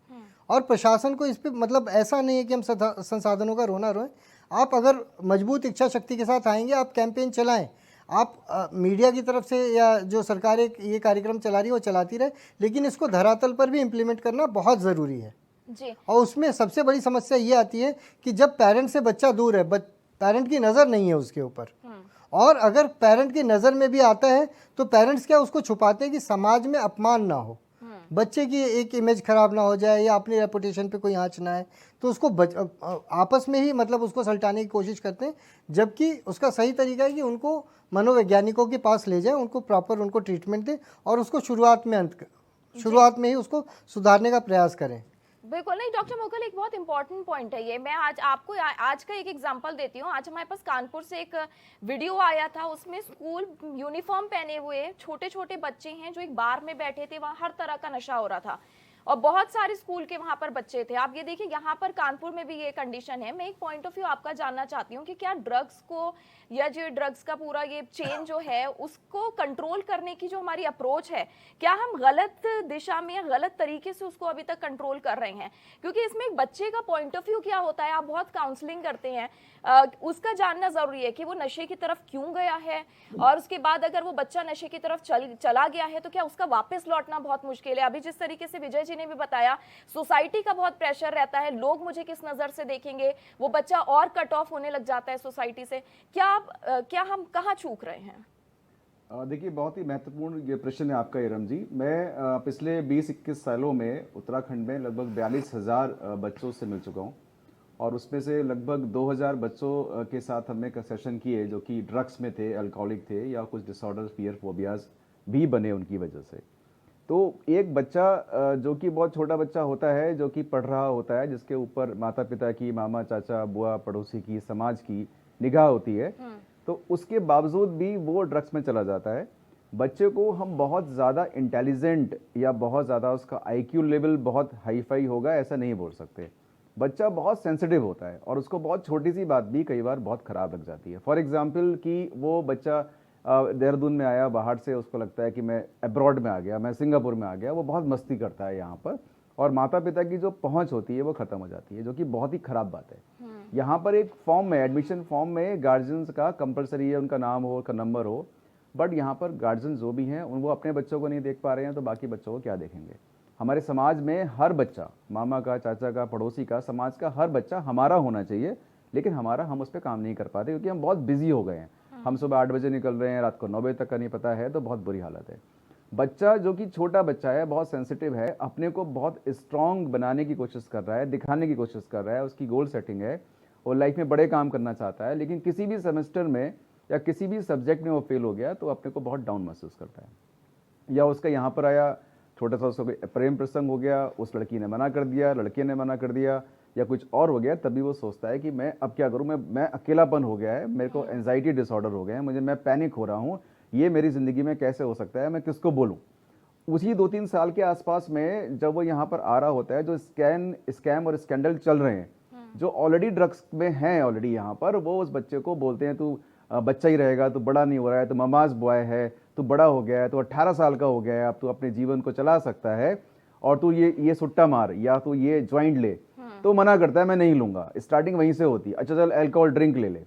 और प्रशासन को इस पर, मतलब ऐसा नहीं है कि हम संसाधनों का रोना रोएं, आप अगर मजबूत इच्छा शक्ति के साथ आएंगे, आप कैंपेन चलाएं, आप मीडिया की तरफ से या जो सरकार ये कार्यक्रम चला रही है वो चलाती रहे, लेकिन इसको धरातल पर भी इम्प्लीमेंट करना बहुत ज़रूरी है जी। और उसमें सबसे बड़ी समस्या ये आती है कि जब पेरेंट से बच्चा दूर है, पेरेंट की नज़र नहीं है उसके ऊपर, और अगर पेरेंट की नज़र में भी आता है तो पेरेंट्स क्या उसको छुपाते हैं कि समाज में अपमान ना हो, बच्चे की एक इमेज खराब ना हो जाए या अपनी रेपुटेशन पे कोई आँच ना आए, तो उसको आपस में ही मतलब उसको सल्टाने की कोशिश करते हैं, जबकि उसका सही तरीका है कि उनको मनोवैज्ञानिकों के पास ले जाए, उनको प्रॉपर उनको ट्रीटमेंट दें और उसको शुरुआत में ही उसको सुधारने का प्रयास करें। बिल्कुल नहीं डॉक्टर मोकल, एक बहुत इंपॉर्टेंट पॉइंट है ये। मैं आपको आज का एक एग्जांपल देती हूँ। आज हमारे पास कानपुर से एक वीडियो आया था, उसमें स्कूल यूनिफॉर्म पहने हुए छोटे छोटे बच्चे हैं जो एक बार में बैठे थे, वहाँ हर तरह का नशा हो रहा था और बहुत सारे स्कूल के वहां पर बच्चे थे। आप ये देखिए, यहाँ पर कानपुर में भी ये कंडीशन है। मैं एक पॉइंट ऑफ व्यू आपका जानना चाहती हूँ कि क्या ड्रग्स को या जो ड्रग्स का पूरा ये चेन जो है उसको कंट्रोल करने की जो हमारी अप्रोच है, क्या हम गलत दिशा में या गलत तरीके से उसको अभी तक कंट्रोल कर रहे हैं? क्योंकि इसमें एक बच्चे का पॉइंट ऑफ व्यू क्या होता है, आप बहुत काउंसलिंग करते हैं, उसका जानना जरूरी है कि वो नशे की तरफ क्यों गया है, और उसके बाद अगर वो बच्चा नशे की तरफ चला गया है तो क्या उसका वापस लौटना बहुत मुश्किल है। अभी जिस तरीके से विजय जी ने भी बताया, सोसाइटी का बहुत प्रेशर रहता है, लोग मुझे किस नजर से देखेंगे, वो बच्चा और कट ऑफ होने लग जाता है सोसाइटी से। क्या हम कहाँ चूक रहे हैं? देखिए, बहुत ही महत्वपूर्ण ये प्रश्न है आपका इरम जी। मैं पिछले 20-21 सालों में उत्तराखंड में लगभग 42,000 बच्चों से मिल चुका हूँ, और उसमें से लगभग 2,000 बच्चों के साथ हमने सेशन किए जो कि ड्रग्स में थे, अल्कोहलिक थे, या कुछ डिसऑर्डर, फियर, फोबियाज भी बने उनकी वजह से। तो एक बच्चा जो कि बहुत छोटा बच्चा होता है, जो कि पढ़ रहा होता है, जिसके ऊपर माता पिता की, मामा चाचा बुआ पड़ोसी की, समाज की निगाह होती है, तो उसके बावजूद भी वो ड्रग्स में चला जाता है। बच्चे को हम बहुत ज़्यादा इंटेलिजेंट या बहुत ज़्यादा उसका आईक्यू लेवल बहुत हाई फाई होगा ऐसा नहीं बोल सकते। बच्चा बहुत सेंसिटिव होता है और उसको बहुत छोटी सी बात भी कई बार बहुत ख़राब लग जाती है। फॉर एग्जांपल कि वो बच्चा देहरादून में आया बाहर से, उसको लगता है कि मैं अब्रॉड में आ गया, मैं सिंगापुर में आ गया, वो बहुत मस्ती करता है यहाँ पर, और माता पिता की जो पहुँच होती है वो ख़त्म हो जाती है, जो कि बहुत ही ख़राब बात है। यहाँ पर एक फॉर्म में, एडमिशन फॉर्म में गार्जियंस का कंपलसरी है, उनका नाम हो, उनका नंबर हो, बट यहाँ पर गार्जियन जो भी हैं वो अपने बच्चों को नहीं देख पा रहे हैं तो बाकी बच्चों को क्या देखेंगे। हमारे समाज में हर बच्चा, मामा का, चाचा का, पड़ोसी का, समाज का हर बच्चा हमारा होना चाहिए, लेकिन हम उस पर काम नहीं कर पाते क्योंकि हम बहुत बिजी हो गए हैं। हम सुबह 8 बजे निकल रहे हैं, रात को 9 बजे तक का नहीं पता है, तो बहुत बुरी हालत है। बच्चा जो कि छोटा बच्चा है, बहुत सेंसिटिव है, अपने को बहुत स्ट्रांग बनाने की कोशिश कर रहा है, दिखाने की कोशिश कर रहा है, उसकी गोल सेटिंग है, वो लाइफ में बड़े काम करना चाहता है, लेकिन किसी भी सेमेस्टर में या किसी भी सब्जेक्ट में वो फेल हो गया तो अपने को बहुत डाउन महसूस करता है। या उसका यहाँ पर आया छोटा सा, उसको प्रेम प्रसंग हो गया, उस लड़की ने मना कर दिया, लड़के ने मना कर दिया, या कुछ और हो गया, तभी वो सोचता है कि मैं अब क्या करूँ, मैं अकेलापन हो गया है, मेरे को एंजाइटी डिसऑर्डर हो गया है, मैं पैनिक हो रहा हूँ, ये मेरी ज़िंदगी में कैसे हो सकता है, मैं किसको बोलूँ। उसी 2-3 साल के आसपास में जब वो यहाँ पर आ रहा होता है, जो स्कैम और स्कैंडल चल रहे हैं, जो ऑलरेडी ड्रग्स में हैं ऑलरेडी यहाँ पर, वो उस बच्चे को बोलते हैं तू बच्चा ही रहेगा, तू बड़ा नहीं हो रहा है, तू ममाज बॉय है, तू बड़ा हो गया है, तू 18 साल का हो गया है, अब तू अपने जीवन को चला सकता है, और तू ये सुट्टा मार या तू ये ज्वाइंट ले, तो मना करता है मैं नहीं लूंगा। स्टार्टिंग वहीं से होती है, अच्छा चल अल्कोहल ड्रिंक ले ले,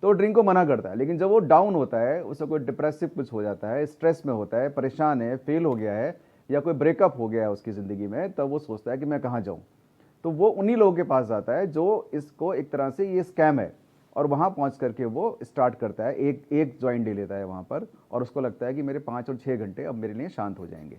तो ड्रिंक को मना करता है। लेकिन जब वो डाउन होता है, उसको कोई डिप्रेसिव कुछ हो जाता है, स्ट्रेस में होता है, परेशान है, फेल हो गया है, या कोई ब्रेकअप हो गया है उसकी ज़िंदगी में, तब वो सोचता है कि मैं कहाँ जाऊँ। तो वो उन्हीं लोगों के पास जाता है जो इसको एक तरह से ये स्कैम है, और वहाँ पहुँच करके वो स्टार्ट करता है, एक ज्वाइंट ले लेता है वहाँ पर, और उसको लगता है कि मेरे 5 और 6 घंटे अब मेरे लिए शांत हो जाएंगे।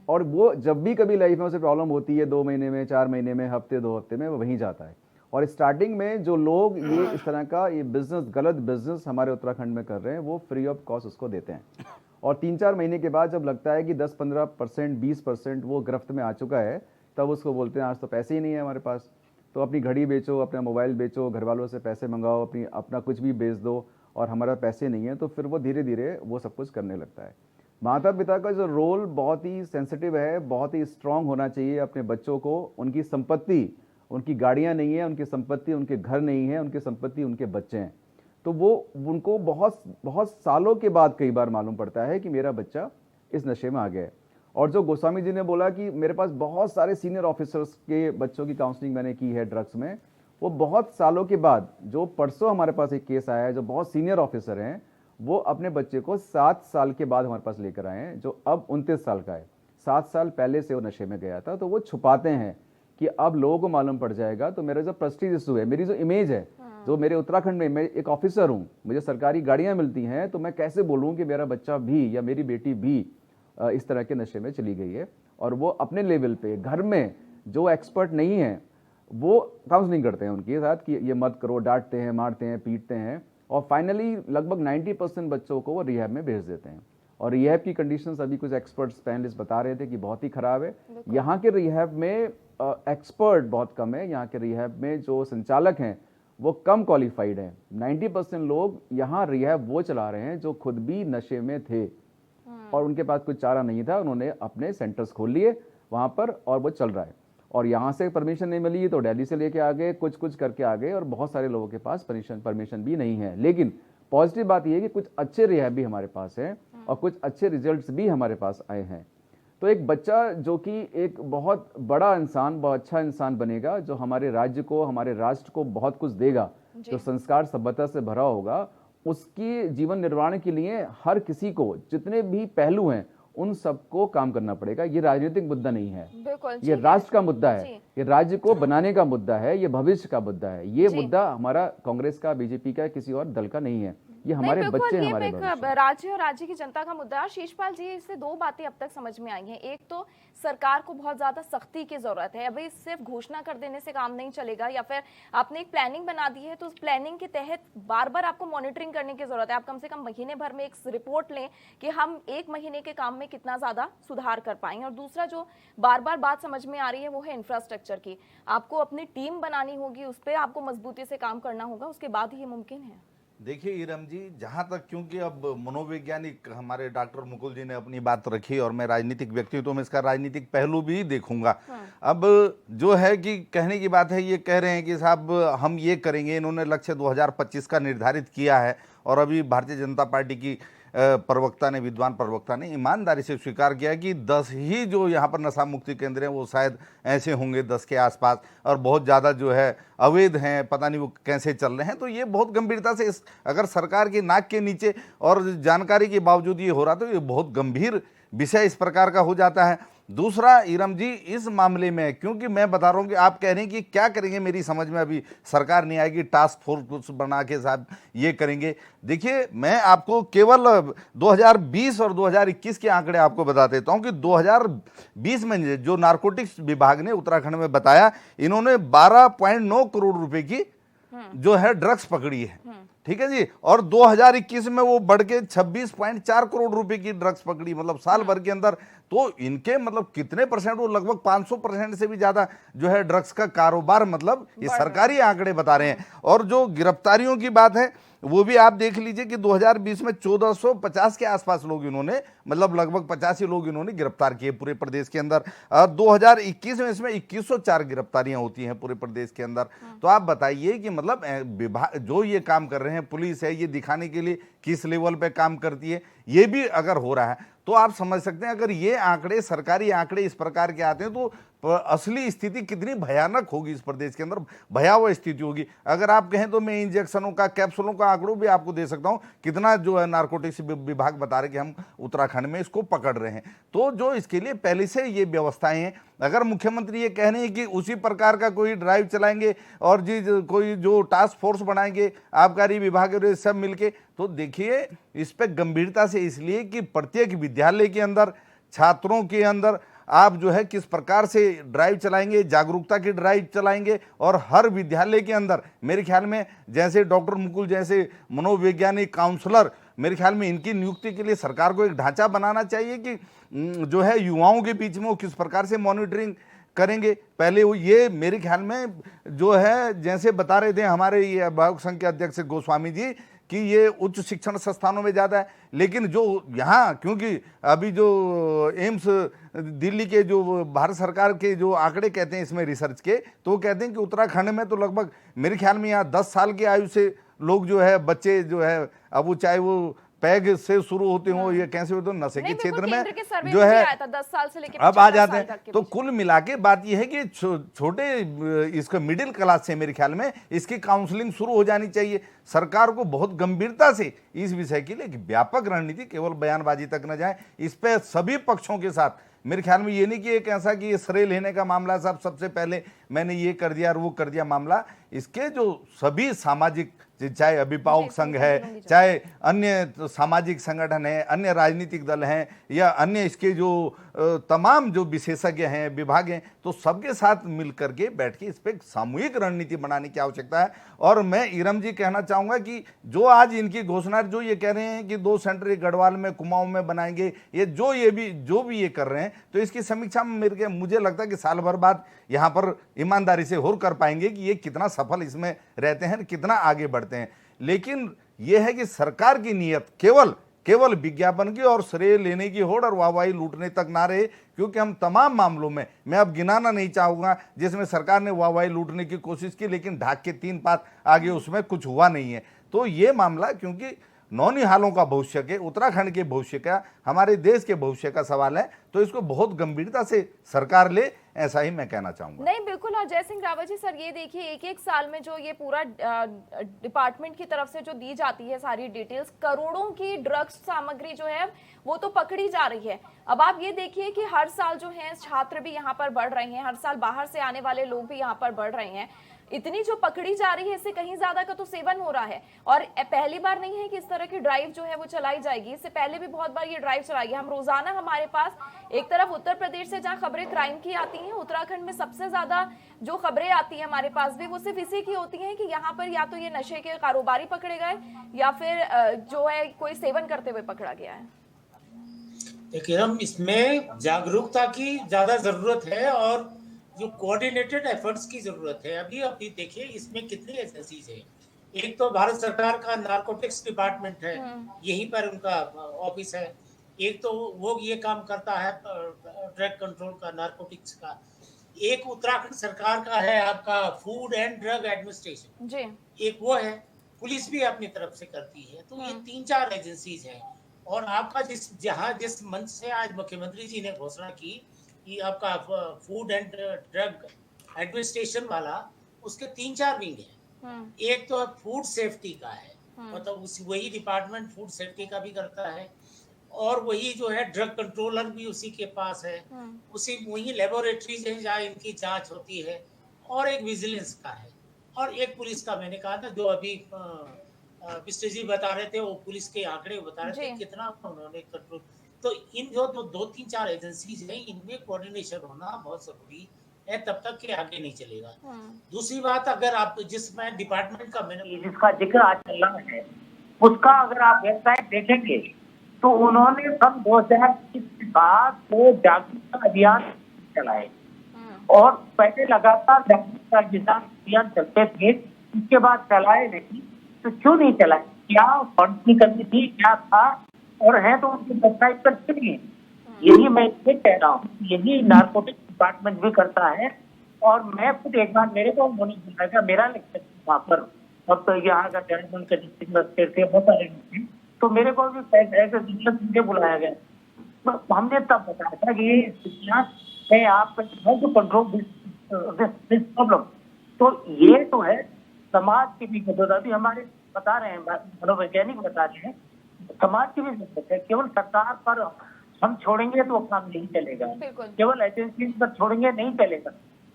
और वो जब भी कभी लाइफ में उसे प्रॉब्लम होती है, 2 महीने में, 4 महीने में, हफ्ते 2 हफ्ते में, वो वहीं जाता है। और स्टार्टिंग में जो लोग ये इस तरह का ये बिजनेस, गलत बिजनेस हमारे उत्तराखंड में कर रहे हैं, वो फ्री ऑफ कॉस्ट उसको देते हैं। और 3-4 महीने के बाद जब लगता है कि 10-15%, 20% वो गिरफ्त में आ चुका है, तब उसको बोलते हैं आज तो पैसे ही नहीं है हमारे पास, तो अपनी घड़ी बेचो, अपना मोबाइल बेचो, घर वालों से पैसे मंगाओ, अपना कुछ भी बेच दो, और हमारा पैसे नहीं है। तो फिर वो धीरे धीरे वो सब कुछ करने लगता है। माता पिता का जो रोल बहुत ही सेंसिटिव है, बहुत ही स्ट्रांग होना चाहिए अपने बच्चों को। उनकी संपत्ति, उनकी गाड़ियाँ नहीं है, उनकी संपत्ति उनके घर नहीं है, उनकी संपत्ति उनके बच्चे हैं। तो वो उनको बहुत बहुत सालों के बाद कई बार मालूम पड़ता है कि मेरा बच्चा इस नशे में आ गया है। और जो गोस्वामी जी ने बोला कि मेरे पास बहुत सारे सीनियर ऑफिसर्स के बच्चों की काउंसलिंग मैंने की है ड्रग्स में, वो बहुत सालों के बाद, जो परसों हमारे पास एक केस आया है, जो बहुत सीनियर ऑफिसर हैं, वो अपने बच्चे को 7 साल के बाद हमारे पास लेकर आए हैं, जो अब 29 साल का है। 7 साल पहले से वो नशे में गया था, तो वो छुपाते हैं कि अब लोगों को मालूम पड़ जाएगा तो मेरा जो प्रेस्टीज इशू है, मेरी जो इमेज है, जो मेरे उत्तराखंड में, मैं एक ऑफिसर हूँ, मुझे सरकारी गाड़ियाँ मिलती हैं, तो मैं कैसे बोलूँ कि मेरा बच्चा भी या मेरी बेटी भी इस तरह के नशे में चली गई है। और वो अपने लेवल पे घर में जो एक्सपर्ट नहीं है, वो काउंसलिंग करते हैं उनके साथ कि ये मत करो, डांटते हैं, मारते हैं, पीटते हैं, और फाइनली लगभग 90% बच्चों को वो रिहैब में भेज देते हैं। और रिहैब की कंडीशंस अभी कुछ एक्सपर्ट्स पैनलिस्ट बता रहे थे कि बहुत ही ख़राब है। यहाँ के रिहैब में एक्सपर्ट बहुत कम है, यहाँ के रिहैब में जो संचालक हैं वो कम क्वालिफाइड हैं। 90% लोग यहाँ रिहैब वो चला रहे हैं जो खुद भी नशे में थे, और उनके पास कुछ चारा नहीं था, उन्होंने अपने सेंटर्स खोल लिए वहाँ पर, और वो चल रहा है। और यहाँ से परमिशन नहीं मिली तो दिल्ली से लेके आ गए, कुछ करके आ गए, और बहुत सारे लोगों के पास परमिशन भी नहीं है। लेकिन पॉजिटिव बात यह है कि कुछ अच्छे रिहैब भी हमारे पास हैं और कुछ अच्छे रिजल्ट्स भी हमारे पास आए हैं। तो एक बच्चा जो कि एक बहुत बड़ा इंसान, बहुत अच्छा इंसान बनेगा, जो हमारे राज्य को, हमारे राष्ट्र को बहुत कुछ देगा, जो संस्कार सभ्यता से भरा होगा, उसकी जीवन निर्माण के लिए हर किसी को, जितने भी पहलू हैं, उन सबको काम करना पड़ेगा। ये राजनीतिक मुद्दा नहीं है, ये राष्ट्र का मुद्दा है, ये राज्य को बनाने का मुद्दा है, ये भविष्य का मुद्दा है। ये मुद्दा हमारा कांग्रेस का, बीजेपी का, किसी और दल का नहीं है। ये हमारे नहीं, बिल्कुल, बच्चे ये हमारे एक भविष्य। राज्य और राज्य की जनता का मुद्दा है। शीशपाल जी, इससे दो बातें अब तक समझ में आई हैं। एक तो सरकार को बहुत ज्यादा सख्ती की जरूरत है। अभी सिर्फ घोषणा कर देने से काम नहीं चलेगा, या फिर आपने एक प्लानिंग बना दी है तो उस प्लानिंग के तहत बार बार आपको मॉनिटरिंग करने की जरूरत है। आप कम से कम महीने भर में एक रिपोर्ट लें कि हम एक महीने के काम में कितना ज्यादा सुधार कर पाएंगे। और दूसरा जो बार बार बात समझ में आ रही है वो है इंफ्रास्ट्रक्चर की। आपको अपनी टीम बनानी होगी, उस पर आपको मजबूती से काम करना होगा, उसके बाद ही ये मुमकिन है। देखिए इरम जी, जहाँ तक क्योंकि अब मनोवैज्ञानिक हमारे डॉक्टर मुकुल जी ने अपनी बात रखी और मैं राजनीतिक व्यक्ति हूँ तो मैं इसका राजनीतिक पहलू भी देखूंगा। अब जो है कि कहने की बात है, ये कह रहे हैं कि साहब हम ये करेंगे, इन्होंने लक्ष्य 2025 का निर्धारित किया है और अभी भारतीय जनता पार्टी की प्रवक्ता ने, विद्वान प्रवक्ता ने ईमानदारी से स्वीकार किया कि 10 ही जो यहाँ पर नशा मुक्ति केंद्र हैं वो शायद ऐसे होंगे 10 के आसपास, और बहुत ज़्यादा जो है अवैध हैं, पता नहीं वो कैसे चल रहे हैं। तो ये बहुत गंभीरता से अगर सरकार की नाक के नीचे और जानकारी के बावजूद ये हो रहा तो ये बहुत गंभीर विषय इस प्रकार का हो जाता है। दूसरा इरम जी, इस मामले में क्योंकि मैं बता रहा हूँ कि आप कह रहे हैं कि क्या करेंगे, मेरी समझ में अभी सरकार नहीं आएगी, टास्क फोर्स बना के साहब ये करेंगे। देखिए मैं आपको केवल 2020 और 2021 के आंकड़े आपको बता देता हूँ कि 2020 में जो नारकोटिक्स विभाग ने उत्तराखंड में बताया, इन्होंने 12.9 करोड़ रुपए की जो है ड्रग्स पकड़ी है, ठीक है जी। और 2021 में वो बढ़ के 26.4 करोड़ रुपए की ड्रग्स पकड़ी, मतलब साल भर के अंदर। तो इनके मतलब कितने परसेंट, वो लगभग 500% से भी ज्यादा जो है ड्रग्स का कारोबार, मतलब ये सरकारी आंकड़े बता रहे हैं। और जो गिरफ्तारियों की बात है वो भी आप देख लीजिए कि 2020 में 1450 के आसपास लोग इन्होंने, मतलब लगभग 85 लोग इन्होंने गिरफ्तार किए पूरे प्रदेश के अंदर। 2021 में इसमें 2104 गिरफ्तारियां होती हैं पूरे प्रदेश के अंदर। तो आप बताइए कि मतलब विभाग जो ये काम कर रहे हैं, पुलिस है, ये दिखाने के लिए किस लेवल पे काम करती है, ये भी अगर हो रहा है तो आप समझ सकते हैं अगर ये आंकड़े, सरकारी आंकड़े इस प्रकार के आते हैं तो असली स्थिति कितनी भयानक होगी इस प्रदेश के अंदर, भयावह स्थिति होगी। अगर आप कहें तो मैं इंजेक्शनों का, कैप्सूलों का आंकड़ों भी आपको दे सकता हूं, कितना जो है नारकोटिक्स विभाग बता रहे कि हम उत्तराखंड में इसको पकड़ रहे हैं। तो जो इसके लिए पहले से ये व्यवस्थाएं हैं, अगर मुख्यमंत्री ये कह रहे हैं कि उसी प्रकार का कोई ड्राइव चलाएंगे और जी कोई जो टास्क फोर्स बनाएंगे आबकारी विभाग सब मिलके, तो देखिए इस पर गंभीरता से, इसलिए कि प्रत्येक विद्यालय के अंदर, छात्रों के अंदर आप जो है किस प्रकार से ड्राइव चलाएंगे, जागरूकता की ड्राइव चलाएंगे। और हर विद्यालय के अंदर मेरे ख्याल में जैसे डॉक्टर मुकुल जैसे मनोवैज्ञानिक काउंसलर, मेरे ख्याल में इनकी नियुक्ति के लिए सरकार को एक ढांचा बनाना चाहिए कि जो है युवाओं के बीच में वो किस प्रकार से मॉनिटरिंग करेंगे। पहले वो ये मेरे ख्याल में जो है जैसे बता रहे थे हमारे ये अभिभावक संघ के अध्यक्ष गोस्वामी जी कि ये उच्च शिक्षण संस्थानों में ज़्यादा है, लेकिन जो यहाँ क्योंकि अभी जो एम्स दिल्ली के जो भारत सरकार के जो आंकड़े कहते हैं इसमें रिसर्च के, तो वो कहते हैं कि उत्तराखंड में तो लगभग मेरे ख्याल में यहाँ 10 साल की आयु से लोग जो है, बच्चे जो है, अब वो चाहे वो पैग से शुरू होते हो या कैसे होते हो, नशे के क्षेत्र में जो है 10 साल से लेकर अब आ जाते हैं। तो कुल मिला के बात यह है कि छोटे इसका मिडिल क्लास से मेरे ख्याल में इसकी काउंसलिंग शुरू हो जानी चाहिए। सरकार को बहुत गंभीरता से इस विषय के लिए व्यापक रणनीति, केवल बयानबाजी तक न जाए, इस पे सभी पक्षों के साथ, मेरे ख्याल में ये नहीं कि एक ऐसा कि ये श्रेय लेने का मामला साहब सबसे पहले मैंने ये कर दिया और वो कर दिया मामला, इसके जो सभी सामाजिक, चाहे अभिभावक संघ है, चाहे अन्य सामाजिक संगठन है, अन्य राजनीतिक दल हैं या अन्य इसके जो तमाम जो विशेषज्ञ हैं, विभाग हैं, तो सबके साथ मिल करके बैठ के इस पर सामूहिक रणनीति बनाने की आवश्यकता है। और मैं इरम जी कहना चाहूँगा कि जो आज इनकी घोषणा, जो ये कह रहे हैं कि 2 सेंटर गढ़वाल में, कुमाऊं में बनाएंगे, ये जो भी ये कर रहे हैं, तो इसकी समीक्षा में मुझे लगता है कि साल भर बाद यहाँ पर ईमानदारी से और कर पाएंगे कि ये कितना सफल इसमें रहते हैं, कितना आगे बढ़ते हैं। लेकिन यह है कि सरकार की नीयत केवल विज्ञापन की और श्रेय लेने की होड़ और वाहवाही लूटने तक ना रहे, क्योंकि हम तमाम मामलों में, मैं अब गिनाना नहीं चाहूंगा जिसमें सरकार ने वाहवाही लूटने की कोशिश की लेकिन ढाक के 3 पात आगे उसमें कुछ हुआ नहीं है। तो ये मामला क्योंकि नौनिहालों का भविष्य के, उत्तराखंड के भविष्य का, हमारे देश के भविष्य का सवाल है, तो इसको बहुत गंभीरता से सरकार ले, ऐसा ही मैं कहना चाहूंगा। नहीं बिल्कुल। और जय सिंह रावत जी सर, ये देखिए एक साल में जो ये पूरा डिपार्टमेंट की तरफ से जो दी जाती है सारी डिटेल्स, करोड़ों की ड्रग्स सामग्री जो है वो तो पकड़ी जा रही है। अब आप ये देखिए कि हर साल जो है छात्र भी यहाँ पर बढ़ रहे हैं, हर साल बाहर से आने वाले लोग भी यहाँ पर बढ़ रहे हैं। इतनी जो पकड़ी जा रही है इससे कहीं ज्यादा का तो सेवन हो रहा है। और पहली बार नहीं है कि इस तरह की ड्राइव जो है वो चलाई जाएगी, इससे पहले भी बहुत बार ये ड्राइव चलाई है। हम रोजाना हमारे पास एक तरफ उत्तर प्रदेश से जहां खबरें क्राइम की आती हैं, उत्तराखंड में सबसे ज्यादा जो खबरें आती हैं हमारे पास भी वो सिर्फ इसी की होती हैं कि यहाँ पर या तो ये नशे के कारोबारी पकड़े गए या फिर जो है कोई सेवन करते हुए पकड़ा गया है। देखिए हम इसमें जागरूकता की ज्यादा जरूरत है और जो कोऑर्डिनेटेड एफर्ट्स की जरूरत है। अभी देखिए इसमें कितनी एजेंसीज है। एक तो भारत सरकार का नारकोटिक्स डिपार्टमेंट है, यहीं पर उनका ऑफिस है। एक तो वो ये काम करता है ड्रग कंट्रोल का, नारकोटिक्स का। एक उत्तराखंड सरकार का है आपका फूड एंड ड्रग एडमिनिस्ट्रेशन जी, एक वो है। पुलिस भी अपनी तरफ से करती है। तो ये 3-4 एजेंसीज हैं। और आपका जिस मंच से आज मुख्यमंत्री जी ने घोषणा की कि आपका फूड एंड ड्रग एडमिनिस्ट्रेशन वाला, उसके 3-4 विंग हैं। एक तो फूड सेफ्टी का है, मतलब वही डिपार्टमेंट फूड सेफ्टी का भी करता है, और वही जो है ड्रग कंट्रोलर भी उसी के पास है। उसी वही लेबोरेटरीज है जहाँ इनकी जांच होती है, और एक विजिलेंस का है, और एक पुलिस का। मैंने कहा था जो अभी मिस्टर जी बता रहे थे, वो पुलिस के आंकड़े बता रहे थे कितना उन्होंने कंट्रोल। तो इन जो 2-3-4 एजेंसीज हैं, इनमें कोऑर्डिनेशन होना बहुत जरूरी है, तब तक के आगे नहीं चलेगा। दूसरी बात, अगर आप जिसमें डिपार्टमेंट का मैंने जिसका जिक्र आज चल रहा है, उसका अगर आप वेबसाइट देखेंगे तो उन्होंने सन 2021 के बाद वो जागरूकता अभियान चलाए, और पहले लगातार जागरूकता अभियान चलते थे, उसके बाद चलाए नहीं। तो क्यों नहीं चलाए? क्या फंड की कमी थी, क्या था? और है तो उनकी वेबसाइट पर क्यों? यही मैं ये कह रहा हूँ, यही नारकोटिक्स डिपार्टमेंट भी करता है। और मैं खुद एक बार मेरे को उन्होंने बुलाया, मेरा लेक्चर वहाँ पर, अब तो यहाँ का चैirman के डिस्ट्रिक्ट मजिस्ट्रेट थे, बहुत सारे थे, तो मेरे को भी ऐसे मुझे बुलाया गया। तो हमने तब बताया था कि ये स्थितियाँ है, आप टू कंट्रोल दिस प्रॉब्लम। तो ये तो है समाज की भी जरूरत। अभी हमारे बता रहे हैं, मनोवैज्ञानिक बता रहे हैं, समाज की भी जरूरत है। केवल सरकार पर हम छोड़ेंगे तो काम नहीं चलेगा, केवल एजेंसी पर छोड़ेंगे नहीं चलेगा।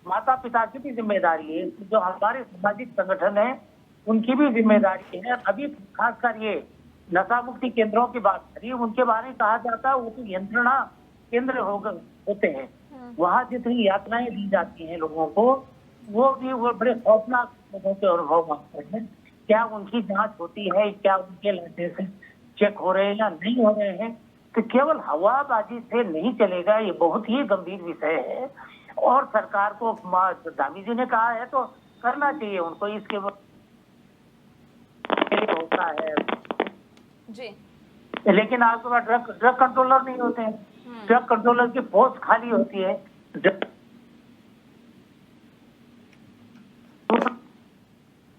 माता पिता की भी जिम्मेदारी है, जो हमारे सामाजिक संगठन है उनकी भी जिम्मेदारी है। अभी खासकर ये नशा मुक्ति केंद्रों की बात करिए, उनके बारे में कहा जाता है वो तो यंत्रणा केंद्र होते हैं, वहाँ जितनी यातनाएं दी जाती हैं लोगों को, वो बड़े खौफनाक लोगों के अनुभव मानते हैं। क्या उनकी जांच होती है, क्या उनके लाइसेंस चेक हो रहे हैं या नहीं हो रहे हैं? तो केवल हवाबाजी से नहीं चलेगा, ये बहुत ही गंभीर विषय है। और सरकार को धामी जी ने कहा है तो करना चाहिए उनको, इसके होता है जी। लेकिन आपके पास ड्रग कंट्रोलर नहीं होते हैं, ड्रग कंट्रोलर की पोस्ट खाली होती है।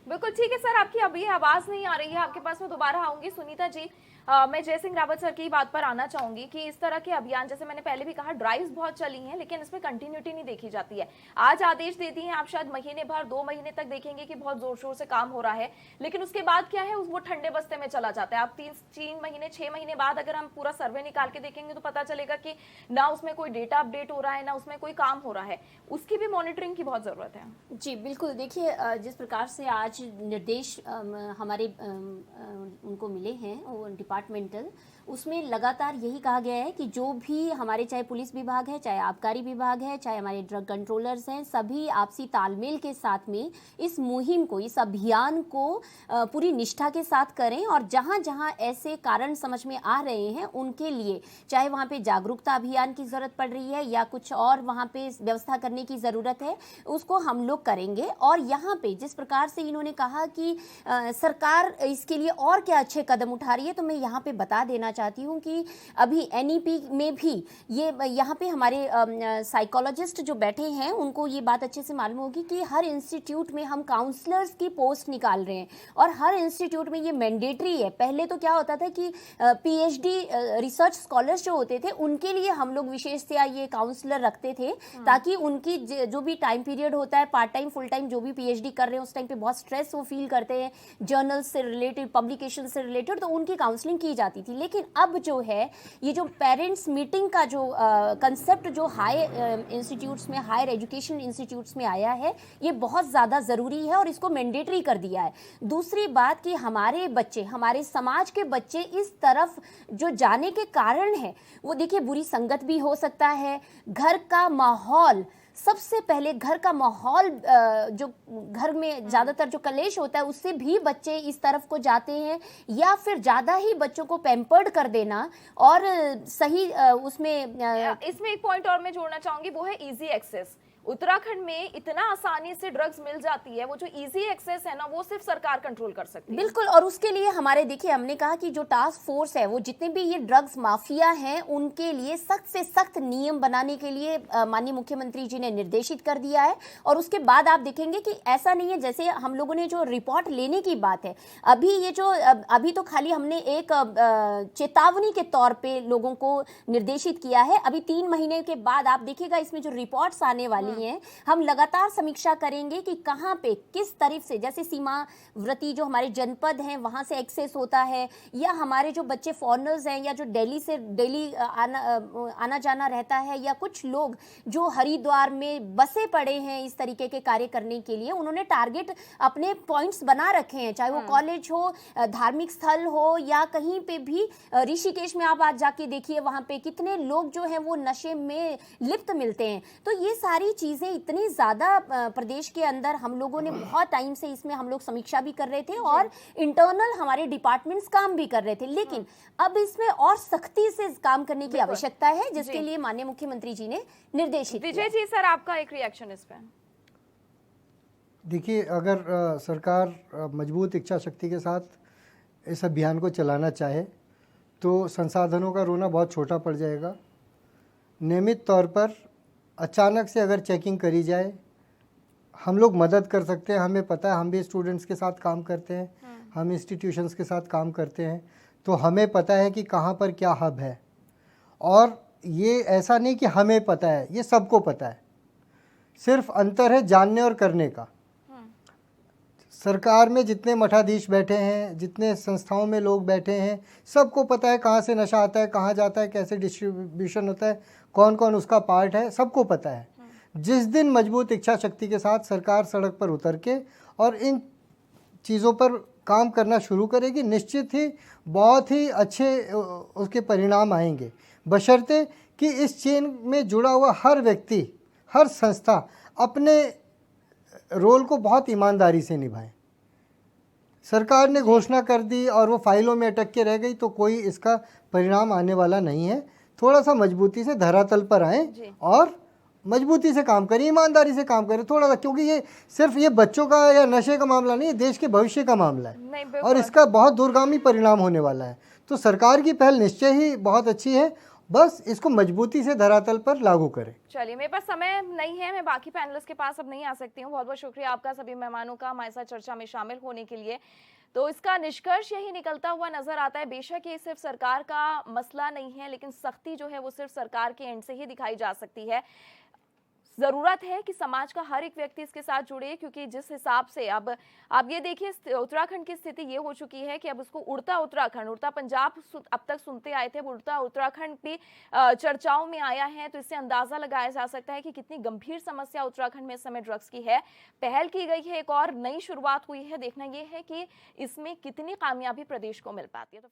बिल्कुल ठीक है सर, आपकी अभी आवाज नहीं आ रही है, आपके पास मैं दोबारा आऊंगी। सुनीता जी, मैं जय सिंह रावत सर की बात पर आना चाहूंगी कि इस तरह के अभियान, जैसे मैंने पहले भी कहा, ड्राइव्स बहुत चली हैं लेकिन इसमें कंटिन्यूटी नहीं देखी जाती है। आज आदेश देती हैं, आप शायद महीने भर 2 महीने तक देखेंगे कि बहुत जोर शोर से काम हो रहा है, लेकिन उसके बाद क्या है, वो ठंडे बस्ते में चला जाता है। आप 3 महीने 6 महीने बाद अगर हम पूरा सर्वे निकाल के देखेंगे तो पता चलेगा कि ना उसमें कोई डेटा अपडेट हो रहा है, ना उसमें कोई काम हो रहा है। उसकी भी मॉनिटरिंग की बहुत जरूरत है। जी बिल्कुल, देखिए जिस प्रकार से आज निर्देश हमारे उनको मिले हैं वो डिपार्टमेंटल, उसमें लगातार यही कहा गया है कि जो भी हमारे, चाहे पुलिस विभाग है, चाहे आबकारी विभाग है, चाहे हमारे ड्रग कंट्रोलर्स हैं, सभी आपसी तालमेल के साथ में इस मुहिम को, इस अभियान को पूरी निष्ठा के साथ करें। और जहां जहां ऐसे कारण समझ में आ रहे हैं उनके लिए, चाहे वहां पे जागरूकता अभियान की ज़रूरत पड़ रही है या कुछ और वहां पे व्यवस्था करने की ज़रूरत है, उसको हम लोग करेंगे। और यहाँ पे जिस प्रकार से इन्होंने कहा कि सरकार इसके लिए और क्या अच्छे कदम उठा रही है, तो मैं यहाँ पे बता देना चाहती हूँ कि अभी एनईपी में भी ये, यहाँ पे हमारे साइकोलॉजिस्ट जो बैठे हैं उनको ये बात अच्छे से मालूम होगी कि हर इंस्टीट्यूट में हम काउंसलर्स की पोस्ट निकाल रहे हैं, और हर इंस्टीट्यूट में ये मैंडेटरी है। पहले तो क्या होता था कि पीएचडी रिसर्च स्कॉलर्स जो होते थे उनके लिए हम लोग विशेषतया ये काउंसलर रखते थे, ताकि उनकी जो भी टाइम पीरियड होता है, पार्ट टाइम फुल टाइम, जो भी पीएचडी कर रहे हैं उस टाइम पे बहुत स्ट्रेस वो फील करते हैं, जर्नल्स से रिलेटेड, पब्लिकेशन से रिलेटेड, तो उनकी काउंसलिंग मॉनिटरिंग की जाती थी। लेकिन अब जो है ये जो पेरेंट्स मीटिंग का जो कंसेप्ट जो हाई इंस्टीट्यूट्स में, हायर एजुकेशन इंस्टीट्यूट्स में आया है, ये बहुत ज़्यादा ज़रूरी है और इसको मैंडेटरी कर दिया है। दूसरी बात कि हमारे बच्चे, हमारे समाज के बच्चे इस तरफ जो जाने के कारण है वो देखिए बुरी संगत भी हो सकता है, घर का माहौल, सबसे पहले घर का माहौल, जो घर में ज़्यादातर जो कलेश होता है उससे भी बच्चे इस तरफ को जाते हैं, या फिर ज़्यादा ही बच्चों को पैम्पर्ड कर देना और सही उसमें इसमें एक पॉइंट और मैं जोड़ना चाहूंगी, वो है इजी एक्सेस। उत्तराखंड में इतना आसानी से ड्रग्स मिल जाती है, वो जो इजी एक्सेस है ना, वो सिर्फ सरकार कंट्रोल कर सकती है। बिल्कुल, और उसके लिए हमारे देखिए हमने कहा कि जो टास्क फोर्स है वो जितने भी ये ड्रग्स माफिया हैं उनके लिए सख्त से सख्त नियम बनाने के लिए माननीय मुख्यमंत्री जी ने निर्देशित कर दिया है। और उसके बाद आप देखेंगे कि ऐसा नहीं है, जैसे हम लोगों ने जो रिपोर्ट लेने की बात है, अभी तो खाली हमने एक चेतावनी के तौर पे लोगों को निर्देशित किया है। अभी 3 महीने के बाद आप देखिएगा इसमें जो रिपोर्ट्स आने वाली हैं, हम लगातार समीक्षा करेंगे कि कहां पे किस तरह से, जैसे सीमावर्ती जो हमारे जनपद हैं वहां से एक्सेस होता है, या हमारे जो बच्चे फॉरेनर्स हैं या जो दिल्ली से डेली आना जाना रहता है, या कुछ लोग जो हरिद्वार में बसे पड़े हैं इस तरीके के कार्य करने के लिए, उन्होंने टारगेट अपने पॉइंट्स बना रखे हैं, चाहे वो कॉलेज हो, धार्मिक स्थल हो, या कहीं पे भी। ऋषिकेश में आप आज जाके देखिए वहां पे कितने लोग जो हैं वो नशे में लिप्त मिलते हैं। तो ये सारी चीजें इतनी ज्यादा प्रदेश के अंदर हम लोगों ने बहुत टाइम से इसमें हम लोग समीक्षा भी कर रहे थे और इंटरनल हमारे डिपार्टमेंट्स काम भी कर रहे थे, लेकिन अब इसमें और सख्ती से काम करने की आवश्यकता है, जिसके लिए माननीय मुख्यमंत्री जी ने निर्देशित किया। विजय जी, सर आपका एक रिएक्शन इस पे। देखिए, अगर सरकार मजबूत इच्छा शक्ति के साथ इस अभियान को चलाना चाहे तो संसाधनों का रोना बहुत छोटा पड़ जाएगा। नियमित तौर पर अचानक से अगर चेकिंग करी जाए, हम लोग मदद कर सकते हैं। हमें पता है, हम भी स्टूडेंट्स के साथ काम करते हैं, हम इंस्टीट्यूशंस के साथ काम करते हैं, तो हमें पता है कि कहाँ पर क्या हब है। और ये ऐसा नहीं कि हमें पता है, ये सबको पता है, सिर्फ अंतर है जानने और करने का। सरकार में जितने मठाधीश बैठे हैं, जितने संस्थाओं में लोग बैठे हैं, सबको पता है कहाँ से नशा आता है, कहाँ जाता है, कैसे डिस्ट्रीब्यूशन होता है, कौन कौन उसका पार्ट है, सबको पता है। जिस दिन मजबूत इच्छा शक्ति के साथ सरकार सड़क पर उतर के और इन चीज़ों पर काम करना शुरू करेगी, निश्चित ही बहुत ही अच्छे उसके परिणाम आएंगे, बशर्ते कि इस चेन में जुड़ा हुआ हर व्यक्ति, हर संस्था अपने रोल को बहुत ईमानदारी से निभाए। सरकार ने घोषणा कर दी और वो फाइलों में अटक के रह गई तो कोई इसका परिणाम आने वाला नहीं है। थोड़ा सा मजबूती से धरातल पर आए और मजबूती से काम करें, ईमानदारी से काम करें थोड़ा सा, क्योंकि ये सिर्फ ये बच्चों का या नशे का मामला नहीं है, देश के भविष्य का मामला है और इसका बहुत दूरगामी परिणाम होने वाला है। तो सरकार की पहल निश्चय ही बहुत अच्छी है, बस इसको मजबूती से धरातल पर लागू करें। चलिए, मेरे पास समय नहीं है, मैं बाकी पैनलिस्ट के पास अब नहीं आ सकती हूँ। बहुत बहुत शुक्रिया आपका सभी मेहमानों का हमारे साथ चर्चा में शामिल होने के लिए। तो इसका निष्कर्ष यही निकलता हुआ नजर आता है, बेशक ये सिर्फ सरकार का मसला नहीं है, लेकिन सख्ती जो है वो सिर्फ सरकार के एंड से ही दिखाई जा सकती है। जरूरत है कि समाज का हर एक व्यक्ति इसके साथ जुड़े, क्योंकि जिस हिसाब से अब आप ये देखिए उत्तराखंड की स्थिति ये हो चुकी है कि अब उसको उड़ता उत्तराखंड, उड़ता पंजाब अब तक सुनते आए थे, उड़ता उत्तराखंड भी चर्चाओं में आया है। तो इससे अंदाजा लगाया जा सकता है कि कितनी गंभीर समस्या उत्तराखंड में इस समय ड्रग्स की है। पहल की गई है, एक और नई शुरुआत हुई है, देखना यह है कि इसमें कितनी कामयाबी प्रदेश को मिल पाती है।